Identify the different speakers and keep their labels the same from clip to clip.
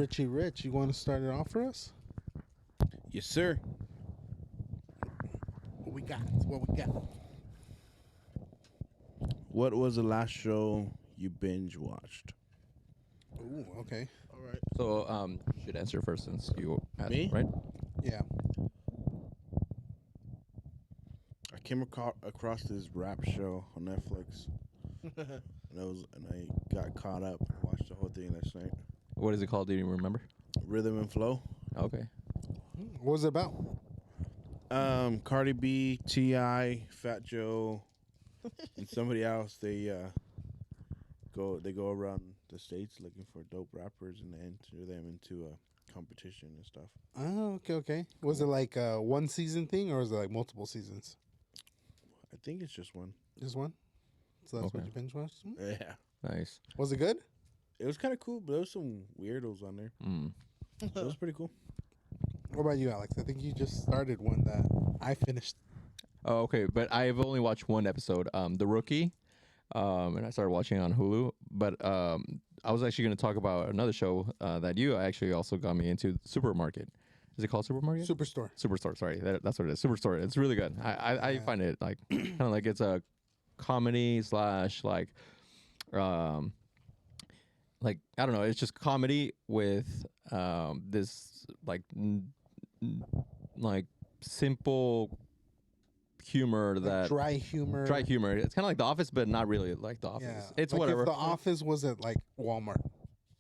Speaker 1: Richie Rich, you want to start it off for us?
Speaker 2: Yes, sir.
Speaker 1: What we got? What we got?
Speaker 2: What was the last show you binge watched?
Speaker 1: Ooh, okay.
Speaker 3: All right.
Speaker 4: So, you should answer first since you asked,
Speaker 2: Me?
Speaker 4: right?
Speaker 1: Yeah.
Speaker 2: I came across this rap show on Netflix, and I got caught up and watched the whole thing last night.
Speaker 4: What is it called? Do you remember?
Speaker 2: Rhythm and Flow.
Speaker 4: Okay.
Speaker 1: What was it about?
Speaker 2: Cardi B, T.I., Fat Joe, and somebody else. They go around the states looking for dope rappers and enter them into a competition and stuff.
Speaker 1: Oh, okay. Was it like a one season thing or was it like multiple seasons?
Speaker 2: I think it's just one.
Speaker 1: Just one? So that's what
Speaker 4: Okay.
Speaker 1: you binge watched?
Speaker 2: Yeah,
Speaker 4: Nice.
Speaker 1: Was it good?
Speaker 2: it was kind of cool, but there was some weirdos on there.
Speaker 4: Mm.
Speaker 2: It was pretty cool.
Speaker 1: What about you, Alex? I think you just started one that I finished.
Speaker 4: Oh, okay. But I've only watched one episode, The Rookie, and I started watching it on Hulu. But I was actually going to talk about another show that you actually also got me into, Supermarket. Is it called Supermarket?
Speaker 1: Superstore.
Speaker 4: Superstore. Sorry, that's what it is. Superstore. It's really good. I find it like kind of like it's a comedy slash like I don't know. It's just comedy with this like simple humor
Speaker 1: Like
Speaker 4: that
Speaker 1: dry humor.
Speaker 4: dry humor. It's kind of like The Office, but not really like The Office.
Speaker 1: Yeah.
Speaker 4: It's
Speaker 1: Like
Speaker 4: whatever.
Speaker 1: If The Office was at like Walmart.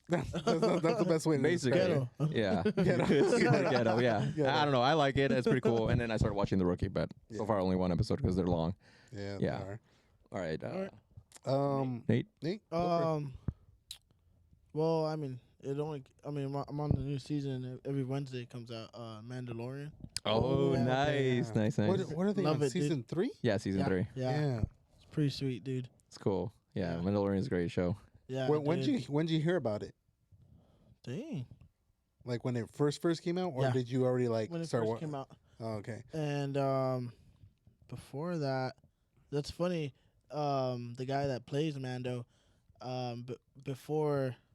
Speaker 1: that's the best way to
Speaker 4: Basically,
Speaker 1: describe it.
Speaker 4: yeah,
Speaker 1: Ghetto.
Speaker 4: It's kinda ghetto, yeah.
Speaker 1: Ghetto.
Speaker 4: I don't know. I like it. It's pretty cool. And then I started watching The Rookie, but
Speaker 1: Yeah.
Speaker 4: so far only one episode because they're long.
Speaker 1: Yeah.
Speaker 4: Yeah.
Speaker 1: They
Speaker 4: All right,
Speaker 3: All right.
Speaker 1: are.
Speaker 4: Nate.
Speaker 1: Nate? Go for it.
Speaker 3: Well, I mean, I'm on the new season. Every Wednesday it comes out. Mandalorian.
Speaker 4: Oh,
Speaker 3: yeah.
Speaker 4: nice,
Speaker 1: Yeah.
Speaker 4: nice, nice.
Speaker 1: What are they
Speaker 3: Love
Speaker 1: on?
Speaker 3: it, dude.
Speaker 1: Season 3?
Speaker 4: Yeah, season
Speaker 3: Yeah.
Speaker 4: 3.
Speaker 3: Yeah. It's pretty sweet, dude.
Speaker 4: It's cool. Yeah,
Speaker 3: Yeah.
Speaker 4: Mandalorian is a great show.
Speaker 3: Yeah.
Speaker 1: When
Speaker 3: dude.
Speaker 1: did you hear about it?
Speaker 3: Dang.
Speaker 1: Like when it first came out, or
Speaker 3: Yeah.
Speaker 1: did you already like
Speaker 3: When it
Speaker 1: start?
Speaker 3: first came out.
Speaker 1: Oh, okay.
Speaker 3: And before that, that's funny. The guy that plays Mando,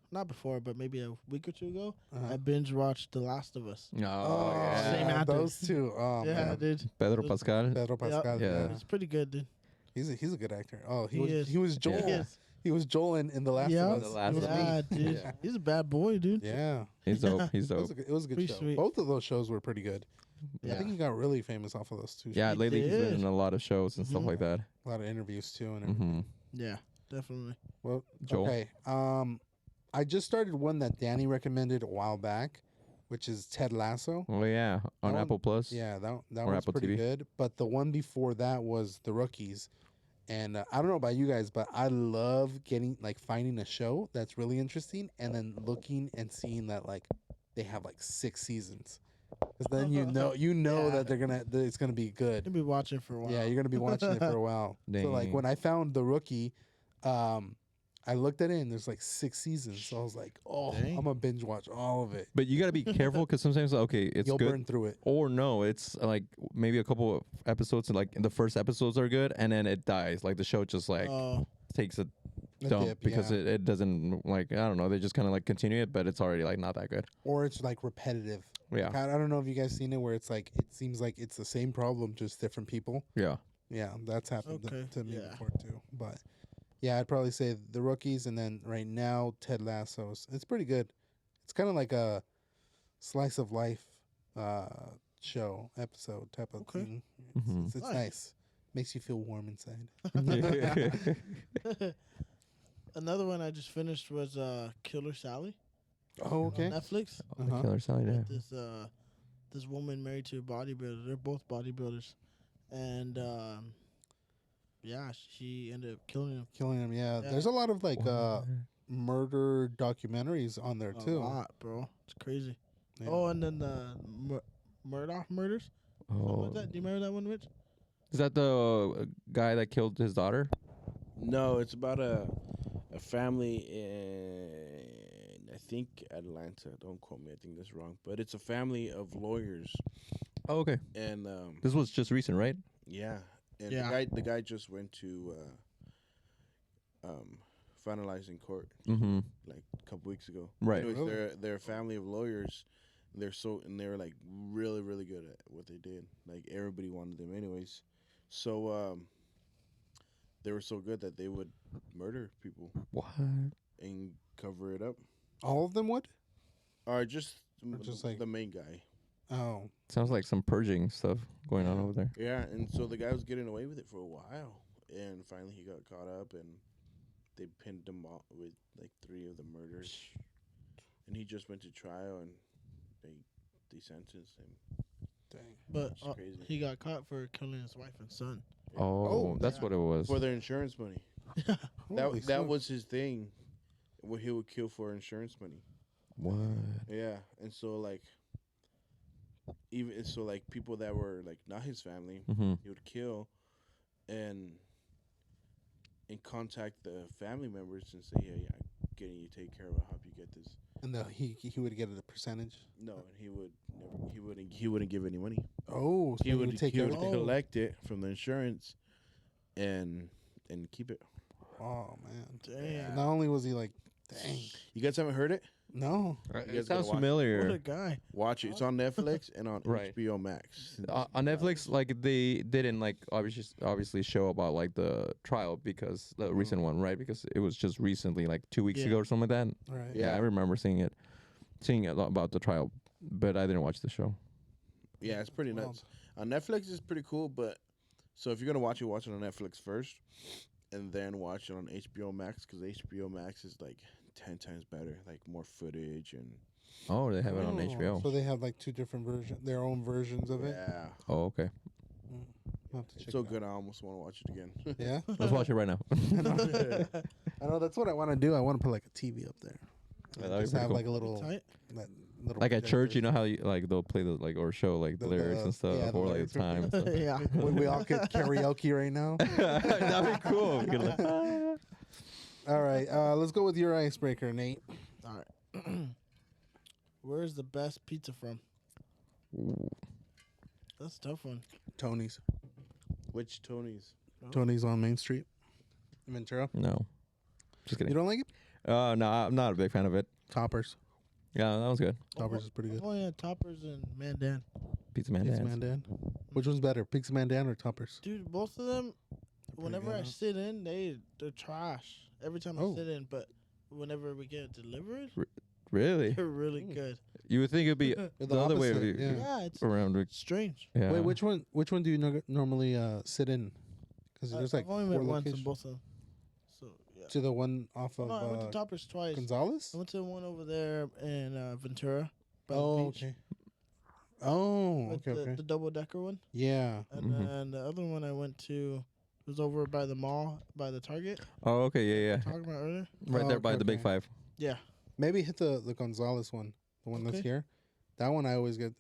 Speaker 3: not before, but maybe a week or two ago,
Speaker 1: Uh-huh.
Speaker 3: I binge watched The Last of Us.
Speaker 4: Oh,
Speaker 1: Oh,
Speaker 4: yeah.
Speaker 3: Same actor.
Speaker 1: those two. Oh,
Speaker 3: yeah,
Speaker 1: man.
Speaker 3: dude.
Speaker 4: Pedro
Speaker 3: Those-
Speaker 4: Pascal.
Speaker 1: Pedro Pascal.
Speaker 4: Yeah.
Speaker 1: Yeah.
Speaker 3: It's pretty good, dude.
Speaker 1: He's a good actor. Oh,
Speaker 3: He is.
Speaker 1: he was Joel.
Speaker 4: Yeah.
Speaker 1: He was Joel in The Last
Speaker 3: Yeah.
Speaker 1: of Us.
Speaker 4: The Last
Speaker 1: It was
Speaker 4: of Us.
Speaker 3: Yeah,
Speaker 1: me.
Speaker 3: dude.
Speaker 4: Yeah.
Speaker 3: He's a bad boy, dude.
Speaker 1: Yeah.
Speaker 4: He's dope. He's
Speaker 1: It was
Speaker 4: dope.
Speaker 1: a good, it was a good
Speaker 3: Pretty
Speaker 1: show.
Speaker 3: sweet.
Speaker 1: Both of those shows were pretty good. I
Speaker 3: Yeah.
Speaker 1: think he got really famous off of those two.
Speaker 4: Yeah,
Speaker 1: shows.
Speaker 4: lately he's been
Speaker 3: did.
Speaker 4: in a lot of shows and stuff
Speaker 3: Mhm.
Speaker 4: like that.
Speaker 1: A lot of interviews too and everything.
Speaker 4: hmm
Speaker 3: Yeah, definitely.
Speaker 1: Well,
Speaker 4: Joel.
Speaker 1: okay. I just started one that Danny recommended a while back, which is Ted Lasso.
Speaker 4: Oh yeah, on
Speaker 1: That one-
Speaker 4: Apple Plus.
Speaker 1: Yeah, that
Speaker 4: Or
Speaker 1: one's
Speaker 4: Apple
Speaker 1: pretty
Speaker 4: TV.
Speaker 1: good. But the one before that was The Rookies. And I don't know about you guys, but I love finding a show that's really interesting and then looking and seeing that like they have like 6 seasons. Because then you know
Speaker 3: Yeah.
Speaker 1: that it's gonna be good.
Speaker 3: You'll be watching for a while.
Speaker 1: Yeah, you're gonna be watching it for a while. So like
Speaker 4: Dang.
Speaker 1: when I found The Rookie, I looked at it and there's like 6 seasons. So I was like, oh,
Speaker 3: Dang.
Speaker 1: I'm gonna binge watch all of it.
Speaker 4: But you gotta be careful because sometimes it's
Speaker 1: You'll
Speaker 4: good.
Speaker 1: burn through it.
Speaker 4: Or no, it's like maybe a couple of episodes, like the first episodes are good, and then it dies. Like the show just like
Speaker 3: Oh,
Speaker 4: takes a
Speaker 1: A
Speaker 4: dump
Speaker 1: dip,
Speaker 4: because
Speaker 1: yeah.
Speaker 4: it doesn't like I don't know. They just kind of like continue it, but it's already like not that good.
Speaker 1: Or it's like repetitive.
Speaker 4: Yeah,
Speaker 1: I don't know if you guys seen it where it's like it seems like it's the same problem, just different people.
Speaker 4: yeah.
Speaker 1: Yeah, that's happened
Speaker 3: Okay,
Speaker 1: to me
Speaker 3: yeah.
Speaker 1: before too. But yeah, I'd probably say The Rookies, and then right now Ted Lasso's. It's pretty good. It's kind of like a slice of life show episode type of
Speaker 3: Okay.
Speaker 1: thing.
Speaker 4: Mhm.
Speaker 1: It's
Speaker 3: Nice.
Speaker 1: nice. Makes you feel warm inside.
Speaker 3: another one I just finished was Killer Sally
Speaker 1: Oh, okay.
Speaker 3: on Netflix.
Speaker 1: Uh-huh.
Speaker 4: Killer Side. Yeah.
Speaker 3: This woman married to a bodybuilder. They're both bodybuilders, and yeah, she ended up killing him.
Speaker 1: Killing him. Yeah.
Speaker 3: Yeah.
Speaker 1: There's a lot of like murder documentaries on there
Speaker 3: A
Speaker 1: too.
Speaker 3: lot, bro. It's crazy.
Speaker 1: Yeah.
Speaker 3: Oh, and then the Murdoch murders. What
Speaker 4: Oh,
Speaker 3: was that? Do you remember that one, Rich?
Speaker 4: is that the guy that killed his daughter?
Speaker 2: No, it's about a family in I think Atlanta. Don't quote me. I think that's wrong. But it's a family of lawyers,
Speaker 4: Oh, okay.
Speaker 2: and
Speaker 4: This was just recent, right?
Speaker 2: yeah, and
Speaker 3: Yeah.
Speaker 2: the guy just went to finalized in court
Speaker 4: Mm-hmm.
Speaker 2: like a couple weeks ago.
Speaker 4: Right.
Speaker 2: Anyways,
Speaker 1: Really?
Speaker 2: they're a family of lawyers. They're like really really good at what they did. Like everybody wanted them anyways. So they were so good that they would murder people
Speaker 4: What?
Speaker 2: and cover it up.
Speaker 1: All of them would?
Speaker 2: Or just
Speaker 1: Or just like-
Speaker 2: the main guy.
Speaker 1: Oh.
Speaker 4: Sounds like some purging stuff going on over there.
Speaker 2: Yeah, and so the guy was getting away with it for a while, and finally he got caught up, and they pinned him out with like 3 of the murders, and he just went to trial, and they sentenced him.
Speaker 1: Dang.
Speaker 3: But
Speaker 2: It's crazy.
Speaker 3: he got caught for killing his wife and son.
Speaker 4: Oh, that's
Speaker 3: yeah.
Speaker 4: what it was.
Speaker 2: For their insurance money.
Speaker 1: Holy
Speaker 2: That
Speaker 1: smokes.
Speaker 2: was his thing, what he would kill for insurance money.
Speaker 4: What?
Speaker 2: Yeah, and so like, even so like people that were like not his family,
Speaker 4: Mm-hmm.
Speaker 2: he would kill, and contact the family members and say, "Hey, I'm getting you taken care of. I hope you get this."
Speaker 1: And he would get a percentage.
Speaker 2: No, and he wouldn't give any money.
Speaker 1: Oh, so
Speaker 2: He would
Speaker 1: take
Speaker 2: he would
Speaker 1: everything.
Speaker 2: collect it from the insurance, and keep it.
Speaker 1: Oh man.
Speaker 3: Damn.
Speaker 1: Not only was he like, dang.
Speaker 2: You guys haven't heard it?
Speaker 1: No.
Speaker 2: You
Speaker 4: It
Speaker 2: guys
Speaker 4: sounds
Speaker 2: gotta watch it.
Speaker 3: What a
Speaker 4: familiar.
Speaker 3: guy.
Speaker 2: Watch it. It's on Netflix and on
Speaker 4: Right.
Speaker 2: HBO Max.
Speaker 4: On Netflix, like they didn't like obviously show about like the trial because the recent one, right? Because it was just recently, like 2 weeks
Speaker 3: Yeah.
Speaker 4: ago or something like that.
Speaker 1: Right.
Speaker 4: Yeah, I
Speaker 2: Yeah.
Speaker 4: remember seeing a lot about the trial, but I didn't watch the show.
Speaker 2: Yeah, it's pretty
Speaker 1: Wow.
Speaker 2: nuts. On Netflix, it's pretty cool, but so if you're gonna watch it on Netflix first, and then watch it on HBO Max because HBO Max is like 10 times better, like more footage and
Speaker 4: Oh, they have it on
Speaker 1: Oh,
Speaker 4: HBO.
Speaker 1: So they have like 2 different versions, their own versions of it.
Speaker 2: yeah,
Speaker 4: Oh, okay.
Speaker 1: I'll have to check
Speaker 2: it's so
Speaker 1: it out.
Speaker 2: good. I almost want to watch it again.
Speaker 1: Yeah.
Speaker 4: Let's watch it right now.
Speaker 1: I know that's what I want to do. I want to put like a TV up there.
Speaker 4: Yeah,
Speaker 1: And
Speaker 4: that'd be
Speaker 1: just
Speaker 4: pretty
Speaker 1: have
Speaker 4: cool.
Speaker 1: like a little,
Speaker 3: Tight.
Speaker 1: that little
Speaker 4: Like at church, you
Speaker 1: projector.
Speaker 4: know how you, like they'll play the like or show like the
Speaker 1: The-
Speaker 4: lyrics and stuff
Speaker 1: yeah, the
Speaker 4: or like
Speaker 1: lyrics
Speaker 4: the time. And stuff.
Speaker 3: Yeah.
Speaker 1: we all could karaoke right now.
Speaker 4: That'd be cool. We could, like,
Speaker 1: All right, let's go with your icebreaker, Nate.
Speaker 3: All right. Where's the best pizza from?
Speaker 4: ooh.
Speaker 3: That's a tough one.
Speaker 1: Tony's.
Speaker 2: Which Tony's?
Speaker 1: Tony's on Main Street, Ventura.
Speaker 4: No, just
Speaker 1: You
Speaker 4: kidding.
Speaker 1: don't like it?
Speaker 4: No, I'm not a big fan of it.
Speaker 1: Toppers.
Speaker 4: Yeah, that was good.
Speaker 1: Toppers is pretty good.
Speaker 3: I've only had Toppers and Mandan.
Speaker 4: Pizza Man
Speaker 1: Pizza
Speaker 4: Dance.
Speaker 1: Mandan. Which one's better, Pizza Mandan or Toppers?
Speaker 3: Dude, both of them,
Speaker 1: pretty
Speaker 3: whenever
Speaker 1: good,
Speaker 3: I
Speaker 1: huh?
Speaker 3: sit in, they're trash. Every time
Speaker 1: Oh.
Speaker 3: I sit in, but whenever we get it delivered,
Speaker 4: Really?
Speaker 3: they're really
Speaker 1: Mm.
Speaker 3: good.
Speaker 4: You would think it'd be
Speaker 1: They're
Speaker 4: the other way of
Speaker 1: opposite,
Speaker 4: you
Speaker 1: yeah.
Speaker 3: Yeah, it's
Speaker 4: around. Like,
Speaker 3: strange.
Speaker 4: yeah.
Speaker 1: Wait, which one do you normally sit in? Because there's like
Speaker 3: I've only
Speaker 1: 4
Speaker 3: went once in
Speaker 1: locations.
Speaker 3: both of them. So, yeah.
Speaker 1: To the one off of
Speaker 3: No, I went to Toppers twice.
Speaker 1: Gonzalez?
Speaker 3: I went to the one over there in Ventura. By
Speaker 1: Oh,
Speaker 3: the beach.
Speaker 1: okay. Oh,
Speaker 3: With
Speaker 1: okay,
Speaker 3: the,
Speaker 1: okay.
Speaker 3: the double decker one.
Speaker 1: Yeah.
Speaker 3: And
Speaker 4: Mhm.
Speaker 3: then the other one I went to was over by the mall, by the Target.
Speaker 4: Oh, okay, yeah, yeah.
Speaker 3: Talking about earlier.
Speaker 4: Right
Speaker 1: Oh,
Speaker 4: there by
Speaker 1: okay,
Speaker 4: the Big
Speaker 1: okay.
Speaker 4: Five.
Speaker 3: Yeah.
Speaker 1: Maybe hit the Gonzalez one, the one that's
Speaker 3: Okay.
Speaker 1: here. That one I always get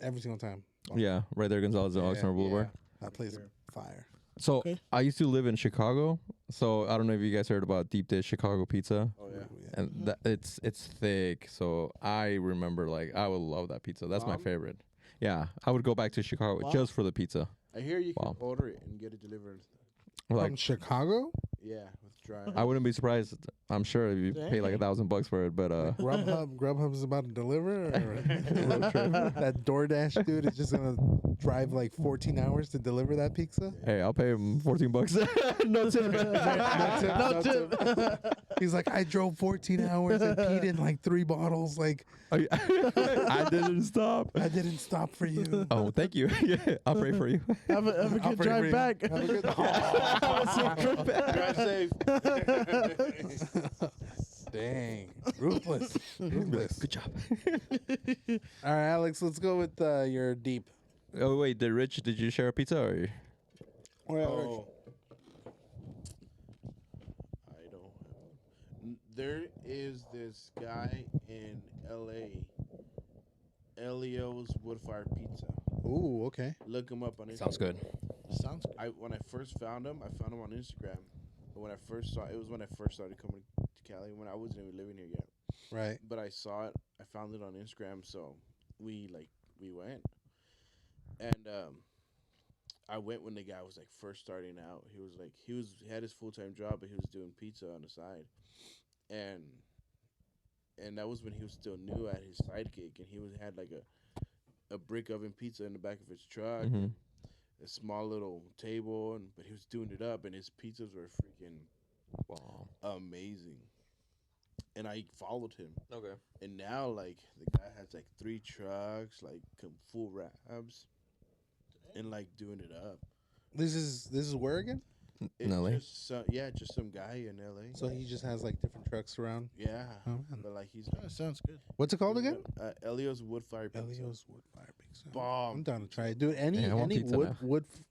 Speaker 1: every single time.
Speaker 4: Yeah, right there, Gonzalez and
Speaker 1: Yeah,
Speaker 4: Alexander Boulevard.
Speaker 1: That plays
Speaker 2: Sure.
Speaker 1: fire.
Speaker 4: So
Speaker 3: Okay.
Speaker 4: I used to live in Chicago. So I don't know if you guys heard about deep dish Chicago pizza.
Speaker 2: Oh yeah.
Speaker 4: And that it's thick. So I remember like I would love that pizza. That's my
Speaker 2: Bomb?
Speaker 4: favorite. Yeah, I would go back to Chicago
Speaker 3: Wow.
Speaker 4: just for the pizza.
Speaker 2: I hear you
Speaker 4: Wow.
Speaker 2: can order it and get it delivered.
Speaker 1: From
Speaker 4: Like
Speaker 1: Chicago?
Speaker 2: Yeah, with dry.
Speaker 4: I wouldn't be surprised. I'm sure if you pay like
Speaker 3: Dang.
Speaker 4: $1,000 for it, but
Speaker 1: Grubhub is about to deliver? Or
Speaker 4: Road trip.
Speaker 1: that DoorDash dude is just going to drive like 14 hours to deliver that pizza?
Speaker 4: hey, I'll pay him $14. No tip.
Speaker 1: No tip. He's like, I drove 14 hours and peed in like 3 bottles. Like,
Speaker 4: I didn't stop.
Speaker 1: I didn't stop for you.
Speaker 4: Oh, thank you. Yeah, I'll pray for you.
Speaker 3: Have a
Speaker 1: I'll
Speaker 3: good
Speaker 1: pray for
Speaker 3: drive
Speaker 1: you.
Speaker 3: back.
Speaker 1: Have a good
Speaker 2: Drive safe.
Speaker 1: Dang. Ruthless. Ruthless.
Speaker 4: Good job.
Speaker 1: All right, Alex, let's go with your deep.
Speaker 4: Oh wait, did you share a pizza or?
Speaker 2: Oh. I don't. There is this guy in L.A. Elio's Woodfire Pizza.
Speaker 1: Ooh, okay.
Speaker 2: Look him up on Instagram.
Speaker 4: Sounds good.
Speaker 3: Sounds good.
Speaker 2: When I first found him, I found him on Instagram. And when I first saw it was when I first started coming to Cali when I wasn't even living here yet.
Speaker 1: Right.
Speaker 2: But I saw it. I found it on Instagram, so we went. And I went when the guy was like first starting out. He had his full time job, but he was doing pizza on the side, and that was when he was still new at his sidekick, and had like a brick oven pizza in the back of his truck,
Speaker 4: Mm-hmm.
Speaker 2: a small little table, but he was doing it up, and his pizzas were freaking
Speaker 4: Wow.
Speaker 2: amazing. And I followed him,
Speaker 4: Okay.
Speaker 2: and now like the guy has like 3 trucks, like full wraps, and like doing it up.
Speaker 1: This is where again?
Speaker 2: It's
Speaker 4: No,
Speaker 2: just some guy in LA.
Speaker 1: So he just has like different trucks around.
Speaker 2: Yeah,
Speaker 1: Oh, man.
Speaker 2: but like he's
Speaker 3: That sounds good.
Speaker 1: What's it called again?
Speaker 2: Elio's wood fire pizza.
Speaker 1: Elio's wood fire pizza.
Speaker 2: Bomb.
Speaker 1: I'm down to try it. Dude, any
Speaker 4: Yeah, I want
Speaker 1: any
Speaker 4: pizza now.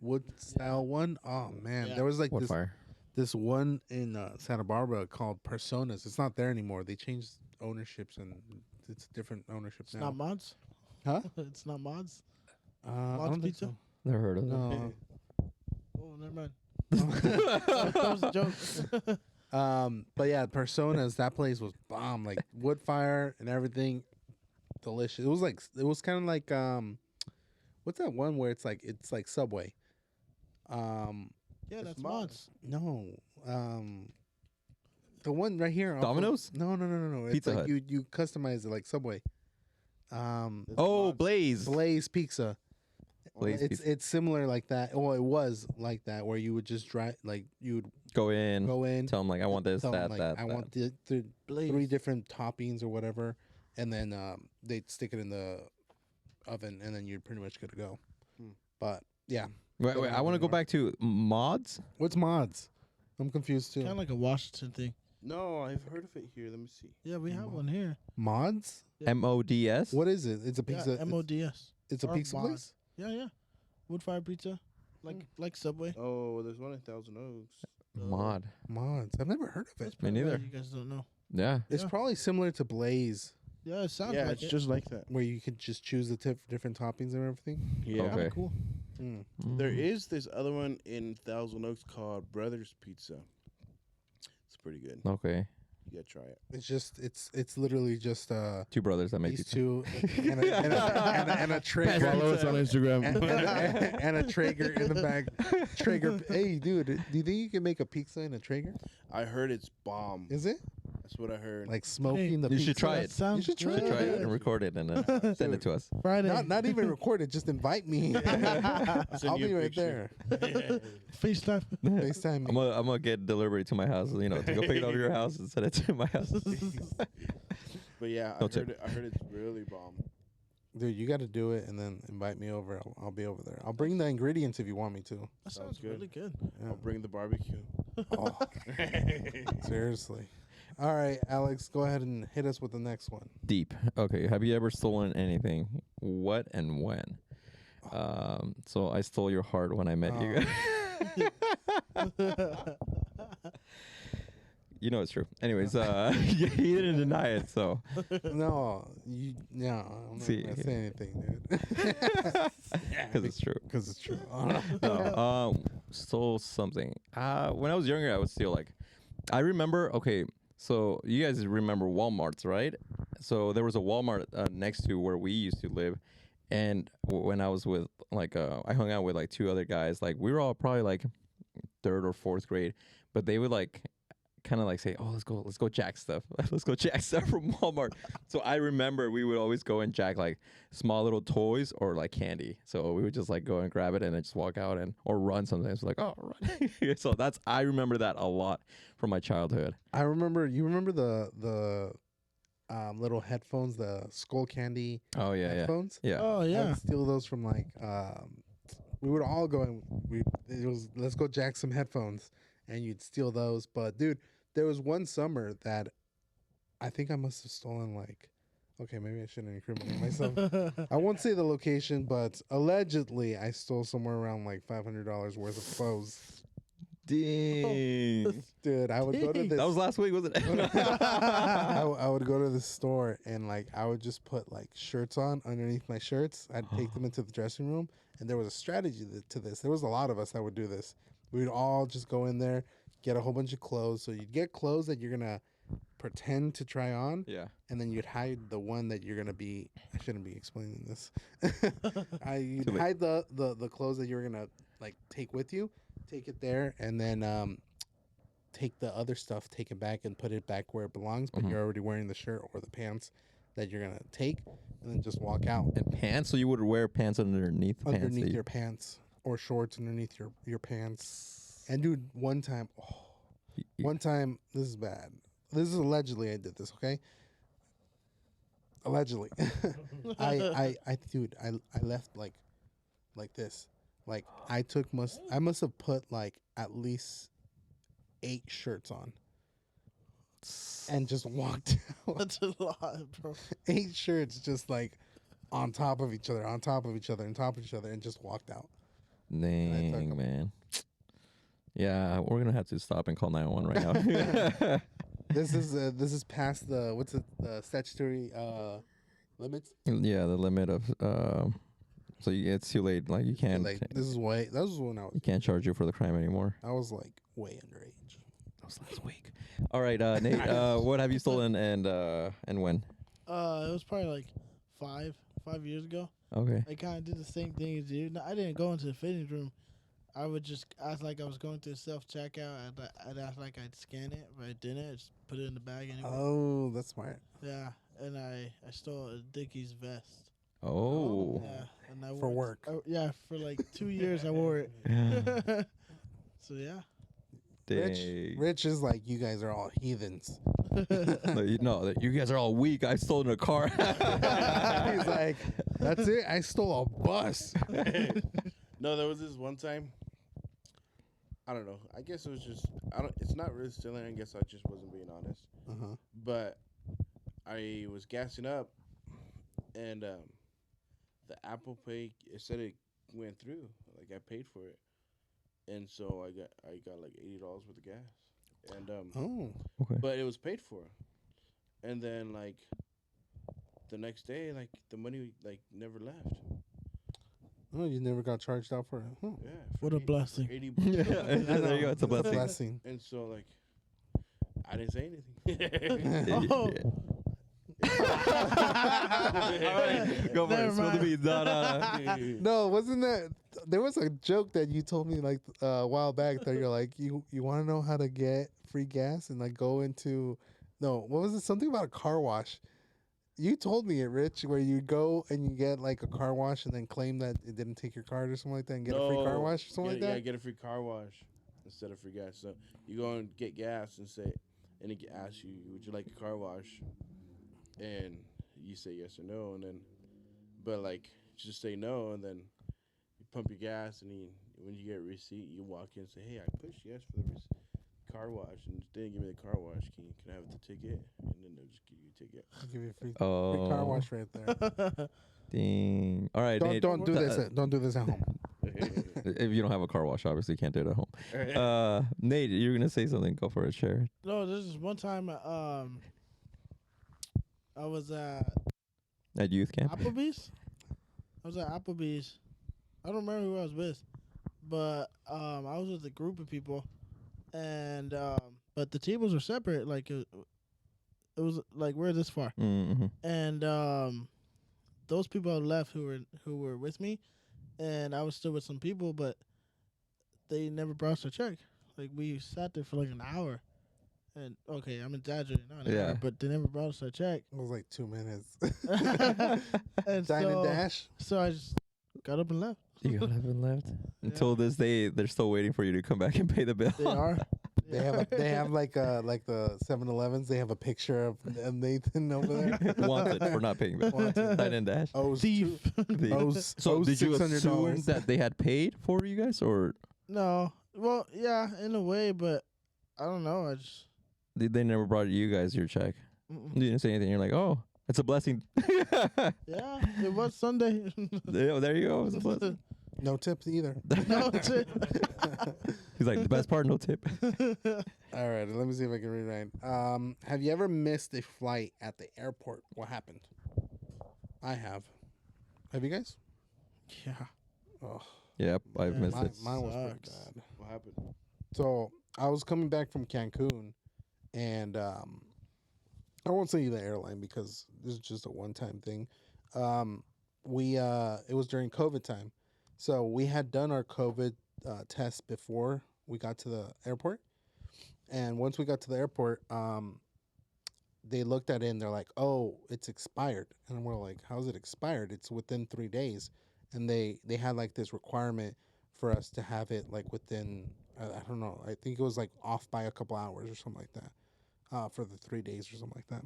Speaker 1: wood style one. Oh man,
Speaker 3: Yeah.
Speaker 1: there was like
Speaker 4: What fire?
Speaker 1: this one in Santa Barbara called Personas. It's not there anymore. They changed ownerships and it's different ownership
Speaker 3: It's
Speaker 1: now.
Speaker 3: not mods.
Speaker 1: Huh?
Speaker 3: It's not mods.
Speaker 1: I
Speaker 3: Mods
Speaker 1: don't think
Speaker 3: Pizza?
Speaker 1: so.
Speaker 4: Never heard of it.
Speaker 1: No.
Speaker 3: Oh, never mind. That was a joke.
Speaker 1: But yeah, Personas. That place was bomb. Like wood fire and everything, delicious. It was kind of like what's that one where it's like Subway.
Speaker 3: Yeah,
Speaker 2: It's
Speaker 3: that's
Speaker 2: mods.
Speaker 3: mods.
Speaker 1: No. The one right here. off of-
Speaker 4: Domino's?
Speaker 1: No. It's
Speaker 4: Pizza
Speaker 1: like
Speaker 4: Hut.
Speaker 1: you customize it like Subway.
Speaker 4: Oh, Blaze.
Speaker 1: Blaze Pizza.
Speaker 4: Blaze
Speaker 1: It's
Speaker 4: Pizza.
Speaker 1: it's similar like that. Well, it was like that where you would just drive like you would
Speaker 4: Go in.
Speaker 1: go in.
Speaker 4: Tell them like I want this,
Speaker 1: tell 'em,
Speaker 4: that,
Speaker 1: like,
Speaker 4: that.
Speaker 1: I
Speaker 4: that.
Speaker 1: want the
Speaker 3: Blaze.
Speaker 1: 3 different toppings or whatever, and then they'd stick it in the oven, and then you're pretty much good to go.
Speaker 2: Hmm.
Speaker 1: But yeah,
Speaker 4: Wait,
Speaker 1: don't
Speaker 4: wait.
Speaker 1: have
Speaker 4: I want to go
Speaker 1: anymore.
Speaker 4: back to mods.
Speaker 1: what's mods? I'm confused too.
Speaker 3: Kind of like a Washington thing.
Speaker 2: No, I've heard of it here. Let me see.
Speaker 3: Yeah, we have one here.
Speaker 1: Mods?
Speaker 3: Yeah.
Speaker 4: MODS.
Speaker 1: What is it? It's a
Speaker 3: Yeah,
Speaker 1: pizza.
Speaker 3: MODS.
Speaker 1: It's a
Speaker 3: or
Speaker 1: pizza
Speaker 3: mod.
Speaker 1: place.
Speaker 3: Yeah. Wood fire pizza, like Subway.
Speaker 2: Oh, there's one in Thousand Oaks.
Speaker 4: Mod.
Speaker 1: Mods. I've never heard of it.
Speaker 3: That's
Speaker 4: Me
Speaker 3: probably why
Speaker 4: neither.
Speaker 3: You guys don't know.
Speaker 4: Yeah.
Speaker 1: It's
Speaker 3: Yeah.
Speaker 1: probably similar to Blaze,
Speaker 3: Yeah, it sounds
Speaker 2: Yeah,
Speaker 3: like
Speaker 2: it's
Speaker 3: it.
Speaker 2: just like that.
Speaker 1: where you could just choose the different toppings and everything.
Speaker 2: Yeah.
Speaker 4: Okay.
Speaker 3: Kinda cool.
Speaker 1: Mm.
Speaker 2: There is this other one in Thousand Oaks called Brothers Pizza. It's pretty good.
Speaker 4: Okay.
Speaker 2: You gotta try it.
Speaker 1: It's literally just
Speaker 4: 2 brothers that make
Speaker 1: these
Speaker 4: pizza.
Speaker 1: two and a Traeger
Speaker 2: Follow us on Instagram.
Speaker 1: and a Traeger in the back. Traeger. Hey, dude, do you think you can make a pizza in a Traeger?
Speaker 2: I heard it's bomb.
Speaker 1: Is it
Speaker 2: That's what I heard.
Speaker 1: like smoking the
Speaker 4: You
Speaker 1: pizza?
Speaker 4: should try
Speaker 3: That
Speaker 4: it.
Speaker 3: sounds
Speaker 1: should try
Speaker 4: You should try it
Speaker 3: good.
Speaker 4: and record it and then send it to us.
Speaker 3: Friday.
Speaker 1: Not even record it. Just invite me. I'll
Speaker 2: you
Speaker 1: be
Speaker 2: a
Speaker 1: right
Speaker 2: picture.
Speaker 1: there.
Speaker 3: FaceTime.
Speaker 1: FaceTime
Speaker 4: I'm
Speaker 1: me.
Speaker 4: gonna get delivery to my house. You know, to go pick it up at your house and send it to my house.
Speaker 2: But yeah,
Speaker 4: No tip.
Speaker 2: I heard it's really bomb.
Speaker 1: Dude, you got to do it and then invite me over. I'll be over there. I'll bring the ingredients if you want me to.
Speaker 3: That
Speaker 2: Sounds
Speaker 3: sounds
Speaker 2: good.
Speaker 3: really good.
Speaker 1: Yeah.
Speaker 2: I'll bring the barbecue.
Speaker 1: Oh, seriously. All right, Alex, go ahead and hit us with the next one.
Speaker 4: Deep. Okay. Have you ever stolen anything? What and when? So I stole your heart when I met you. You know it's true. Anyways, he didn't deny it, so
Speaker 1: No, I'm not
Speaker 4: See.
Speaker 1: gonna say anything, dude.
Speaker 4: because it's true.
Speaker 1: Because it's true.
Speaker 4: No, stole something. When I was younger, I would steal like. I remember. Okay, so you guys remember Walmart's, right? So there was a Walmart next to where we used to live, and when I was with like, I hung out with like 2 other guys. Like we were all probably like 3rd or 4th grade, but they would like kind of like say, "Oh, let's go jack stuff. Let's go jack stuff from Walmart." So I remember we would always go and jack like small little toys or like candy. So we would just like go and grab it and then just walk out and or run sometimes. Like, oh, run. So I remember that a lot from my childhood.
Speaker 1: I remember. You remember the little headphones, the Skull Candy
Speaker 4: Oh yeah, yeah,
Speaker 1: headphones?
Speaker 4: yeah.
Speaker 3: Oh
Speaker 1: I
Speaker 3: yeah.
Speaker 1: would steal those from like. We would all go and let's go jack some headphones, and you'd steal those. But dude, there was one summer that I think I must have stolen like. Okay, maybe I shouldn't incriminate myself. I won't say the location, but allegedly I stole somewhere around like $500 worth of clothes.
Speaker 4: Dang.
Speaker 1: Dude, I would go to
Speaker 3: Dang.
Speaker 1: this.
Speaker 4: That was last week, wasn't it?
Speaker 1: I would go to the store and like I would just put like shirts on underneath my shirts. I'd take them into the dressing room, and there was a strategy to this. There was a lot of us that would do this. We'd all just go in there, get a whole bunch of clothes. So you'd get clothes that you're gonna pretend to try on,
Speaker 4: Yeah.
Speaker 1: and then you'd hide the one that you're gonna be. I shouldn't be explaining this. You'd
Speaker 4: Too late.
Speaker 1: hide the clothes that you're gonna like take with you, take it there, and then take the other stuff, take it back, and put it back where it belongs. But
Speaker 4: Mhm.
Speaker 1: you're already wearing the shirt or the pants that you're gonna take, and then just walk out
Speaker 4: And pants, so you would wear pants underneath the pants.
Speaker 1: underneath
Speaker 4: that
Speaker 1: your pants or shorts underneath your pants. And dude, one time, one time, this is bad. This is allegedly I did this. Okay, allegedly, dude, I left like this. Like I must have put like at least 8 shirts on and just walked out.
Speaker 3: That's a lot, bro.
Speaker 1: 8 shirts just like on top of each other, on top of each other, on top of each other, and just walked out. I took
Speaker 4: Dang,
Speaker 1: 'em.
Speaker 4: man. Yeah, we're gonna have to stop and call 911 right now.
Speaker 1: This is past the what's it the statutory limits.
Speaker 4: Yeah, the limit of so it's too late. Like you can't
Speaker 1: Like this is when
Speaker 4: you can't charge you for the crime anymore.
Speaker 1: I was like way underage.
Speaker 4: That was last week. All right, Nate. What have you stolen and when?
Speaker 3: It was probably like 5 years ago.
Speaker 4: Okay.
Speaker 3: I kind of did the same thing as you. No, I didn't go into the fitting room. I would just act like I was going to self checkout. I'd act like I'd scan it, but I didn't. I just put it in the bag anyway.
Speaker 1: Oh, that's smart.
Speaker 3: Yeah, and I stole a Dickies vest.
Speaker 4: Oh.
Speaker 3: Yeah, and I
Speaker 1: For
Speaker 3: wore it-
Speaker 1: work.
Speaker 3: yeah, for like 2 years I wore it. So yeah.
Speaker 4: Dang.
Speaker 1: Rich is like, you guys are all heathens.
Speaker 4: No, you guys are all weak. I stole a car.
Speaker 1: He's like, that's it. I stole a bus.
Speaker 2: No, there was this one time. I don't know. I guess it was just. I don't. It's not really stealing. I guess I just wasn't being honest.
Speaker 1: Uh-huh.
Speaker 2: But I was gassing up, and the Apple Pay, it said it went through. Like I paid for it, and so I got like $80 worth of gas, and
Speaker 1: Oh.
Speaker 4: Okay.
Speaker 2: but it was paid for, and then like the next day, like the money like never left.
Speaker 1: Oh, you never got charged out for it. Huh.
Speaker 2: Yeah.
Speaker 3: What a blessing.
Speaker 2: 80
Speaker 4: Yeah, there you go. It's a
Speaker 1: That's
Speaker 4: blessing.
Speaker 2: And so like, I didn't say anything.
Speaker 3: Oh.
Speaker 4: Go for it.
Speaker 3: Never
Speaker 4: Spill the
Speaker 3: mind.
Speaker 4: beans. No.
Speaker 1: No, wasn't that there was a joke that you told me like a while back that you're like you want to know how to get free gas and like go into what was it, something about a car wash? You told me it, Rich, where you go and you get like a car wash and then claim that it didn't take your card or something like that and get a free car wash or something like that.
Speaker 2: Yeah, get a free car wash instead of free gas. So you go and get gas and say, and it asks you, would you like a car wash? And you say yes or no, and then, but like just say no, and then you pump your gas, and when you get a receipt, you walk in and say, hey, I pushed yes for the car wash, and didn't give me the car wash. Can I have the ticket? And then they'll just give you a ticket.
Speaker 1: I'll give you a free car
Speaker 4: Oh,
Speaker 1: wash right there.
Speaker 4: dang. All right, Nate.
Speaker 1: Don't do this. Don't do this at home.
Speaker 4: If you don't have a car wash, obviously you can't do it at home. Nate, you're gonna say something. Go for it. Share.
Speaker 3: No, this is one time. I was at
Speaker 4: At youth camp.
Speaker 3: Applebee's. I was at Applebee's. I don't remember who I was with, but I was with a group of people, and but the tables were separate. Like it was like we're this far,
Speaker 4: Mm-hmm.
Speaker 3: and those people had left who were with me, and I was still with some people, but they never brought us a check. Like we sat there for like an hour. And okay, I'm exaggerating, not an
Speaker 4: Yeah.
Speaker 3: hour, but they never brought us a check.
Speaker 1: It was like 2 minutes.
Speaker 3: And
Speaker 1: Dine and
Speaker 3: so,
Speaker 1: dash.
Speaker 3: so I just got up and left.
Speaker 4: You haven't left until this day. They're still waiting for you to come back and pay the bill.
Speaker 3: They are.
Speaker 1: They have like the 7-Elevens. They have a picture of Nathan over there.
Speaker 4: Wanted for not paying bill.
Speaker 1: Wanted.
Speaker 4: Dine and dash.
Speaker 3: Thief.
Speaker 4: So did you assume
Speaker 1: $600?
Speaker 4: that they had paid for you guys, or
Speaker 3: No. Well, yeah, in a way, but I don't know. I just.
Speaker 4: they never brought you guys your check?
Speaker 3: Mm-mm.
Speaker 4: You didn't say anything. You're like, oh, it's a blessing.
Speaker 3: Yeah, it was Sunday.
Speaker 4: There you go. It's a blessing.
Speaker 1: No tips either.
Speaker 3: No, it's it.
Speaker 4: He's like, the best part, no tip.
Speaker 1: All right, let me see if I can read right. Have you ever missed a flight at the airport? What happened? I have. Have you guys?
Speaker 3: Yeah.
Speaker 1: Oh,
Speaker 4: Yep, I've
Speaker 3: Yeah,
Speaker 4: missed
Speaker 1: mine,
Speaker 4: it.
Speaker 1: mine was pretty
Speaker 3: Sucks.
Speaker 1: bad.
Speaker 2: What happened?
Speaker 1: So I was coming back from Cancun, and I won't say the airline because this is just a one-time thing. It was during COVID time, so we had done our COVID test before we got to the airport. And once we got to the airport, they looked at it and they're like, "Oh, it's expired." And we're like, "How's it expired? It's within 3 days." And they had like this requirement for us to have it like within I don't know. I think it was like off by a couple hours or something like that for the 3 days or something like that.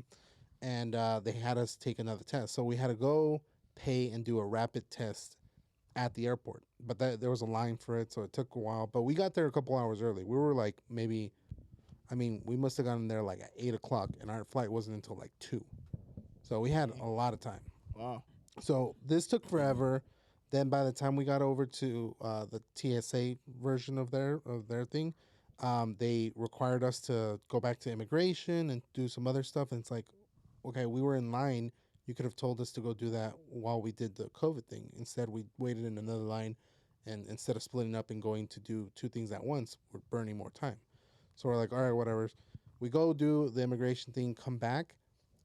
Speaker 1: And they had us take another test, so we had to go pay and do a rapid test at the airport. But there was a line for it, so it took a while. But we got there a couple hours early. We were like maybe I mean, we must have gotten there like at 8 o'clock, and our flight wasn't until like 2. So we had a lot of time.
Speaker 3: Wow.
Speaker 1: So this took forever. Then by the time we got over to the TSA version of their thing, they required us to go back to immigration and do some other stuff. And it's like, okay, we were in line. You could have told us to go do that while we did the COVID thing. Instead, we waited in another line, and instead of splitting up and going to do two things at once, we're burning more time. So we're like, all right, whatever. We go do the immigration thing, come back,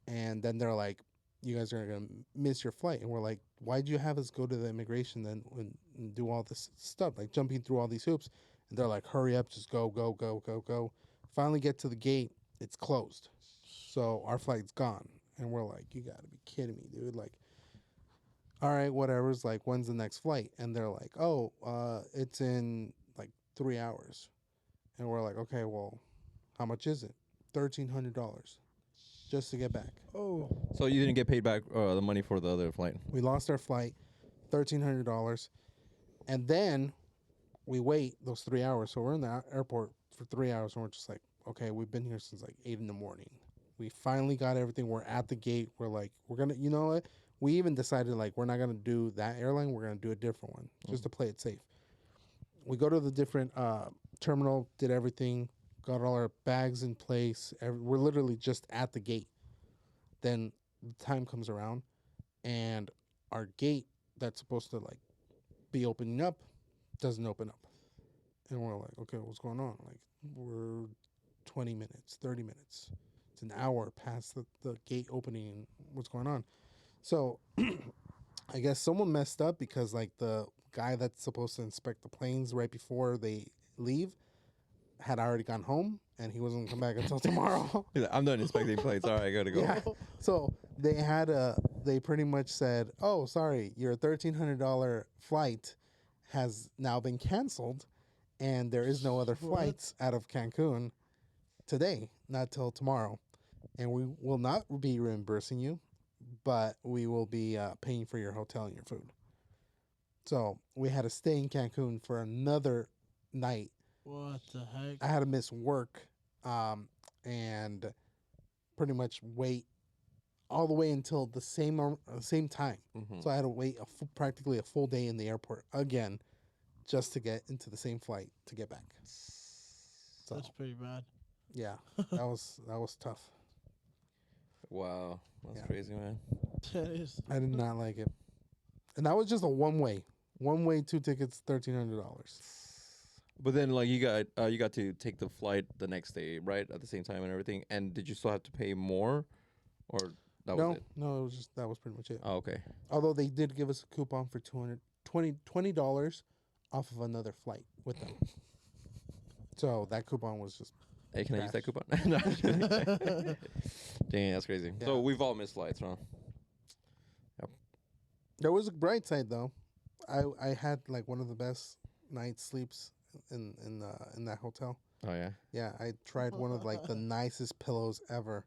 Speaker 1: and then they're like, you guys are gonna miss your flight. And we're like, why'd you have us go to the immigration then and do all this stuff, like jumping through all these hoops? And they're like, hurry up, just go, go, go, go, go. Finally get to the gate, it's closed. So our flight's gone. And we're like, you gotta be kidding me, dude. Like, all right, whatever. It's like, when's the next flight? And they're like, oh, it's in like 3 hours. And we're like, okay, well, how much is it? $1,300 just to get back.
Speaker 3: Oh.
Speaker 4: So you didn't get paid back the money for the other flight?
Speaker 1: We lost our flight, $1,300, and then we wait those 3 hours. So we're in the airport for 3 hours, and we're just like, okay, we've been here since like 8 in the morning. We finally got everything. We're at the gate. We're like, we're gonna, you know what? We even decided like we're not gonna do that airline. We're gonna do a different one just to play it safe. We go to the different terminal, did everything, got all our bags in place. We're literally just at the gate. Then the time comes around, and our gate that's supposed to like be opening up doesn't open up. And we're like, okay, what's going on? Like, we're 20 minutes, 30 minutes. It's an hour past the gate opening. What's going on? So I guess someone messed up because like the guy that's supposed to inspect the planes right before they leave had already gone home, and he wasn't gonna come back until tomorrow.
Speaker 4: He's like, I'm done inspecting plates. All right, I gotta go.
Speaker 1: Yeah. So they pretty much said, "Oh, sorry, your $1,300 flight has now been canceled, and there is no other
Speaker 3: What?
Speaker 1: flights out of Cancun today, not till tomorrow, and we will not be reimbursing you, but we will be paying for your hotel and your food." So we had to stay in Cancun for another night.
Speaker 3: What the heck?
Speaker 1: I had to miss work, and pretty much wait all the way until the same time.
Speaker 4: Mhm.
Speaker 1: So I had to wait practically a full day in the airport again, just to get into the same flight to get back. So
Speaker 3: That's pretty bad.
Speaker 1: yeah, that was tough.
Speaker 4: Wow, that's
Speaker 1: Yeah.
Speaker 4: crazy, man.
Speaker 3: That is.
Speaker 1: I did not like it, and that was just a one way 2 tickets, $1,300.
Speaker 4: But then, like, you got to take the flight the next day, right, at the same time and everything. And did you still have to pay more, or that was it?
Speaker 1: No, it was just that was pretty much it.
Speaker 4: Oh, okay.
Speaker 1: Although they did give us a coupon for $20 off of another flight with them. So that coupon was just
Speaker 4: Hey, can I use that
Speaker 1: Trash.
Speaker 4: coupon? No, I'm just kidding. Dang, that's crazy.
Speaker 1: Yeah.
Speaker 4: So we've all missed flights, huh?
Speaker 1: There was a bright side though. I had like one of the best night sleeps in that hotel.
Speaker 4: Oh yeah.
Speaker 1: Yeah, I tried one of like the nicest pillows ever.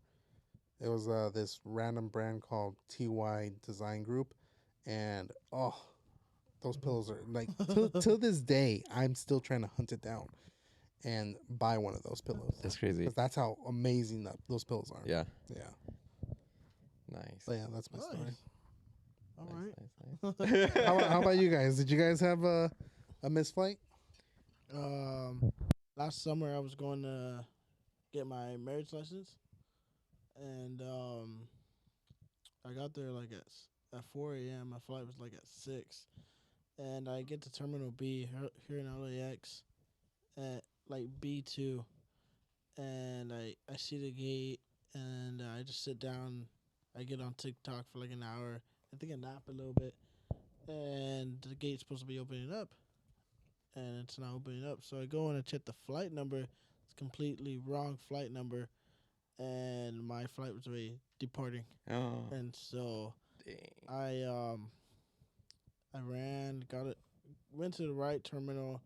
Speaker 1: It was this random brand called TY Design Group, and oh, those pillows are like till this day I'm still trying to hunt it down and buy one of those pillows.
Speaker 4: That's crazy.
Speaker 1: 'Cause that's how amazing those pillows are.
Speaker 4: Yeah.
Speaker 1: Yeah.
Speaker 4: Nice.
Speaker 1: So yeah, that's my story.
Speaker 3: Nice. All right.
Speaker 4: Nice.
Speaker 1: How about you guys? Did you guys have a missed flight?
Speaker 3: Last summer I was going to get my marriage license, and I got there like at 4 a.m. My flight was like at 6, and I get to Terminal B here in LAX at like B2, and I see the gate, and I just sit down. I get on TikTok for like an hour. I think I nap a little bit, and the gate's supposed to be opening up, and it's not opening up. So I go in and check the flight number. It's completely wrong flight number, and my flight was already departing.
Speaker 4: Oh,
Speaker 3: And so
Speaker 4: dang.
Speaker 3: I ran, got it, went to the right terminal,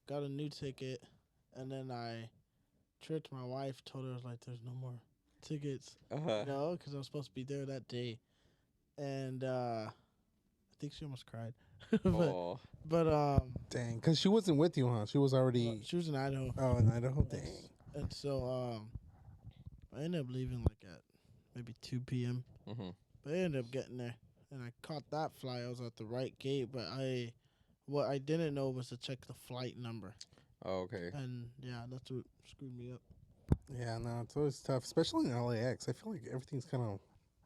Speaker 3: got a new ticket, and then I tricked my wife. Told her I was like, "There's no more tickets."
Speaker 4: Uh-huh.
Speaker 3: No, because I was supposed to be there that day, and I think she almost cried. but
Speaker 4: Oh,
Speaker 3: but
Speaker 1: Dang, because she wasn't with you, huh? She was already.
Speaker 3: she was in Idaho,
Speaker 1: Oh, in Idaho. Dang.
Speaker 3: and so I ended up leaving like at maybe 2 p.m.
Speaker 4: mhm.
Speaker 3: But I ended up getting there, and I caught that flight. I was at the right gate, but what I didn't know was to check the flight number,
Speaker 4: Oh, okay.
Speaker 3: and yeah, that's what screwed me up.
Speaker 1: Yeah, no, it's always tough, especially in LAX. I feel like everything's kind of.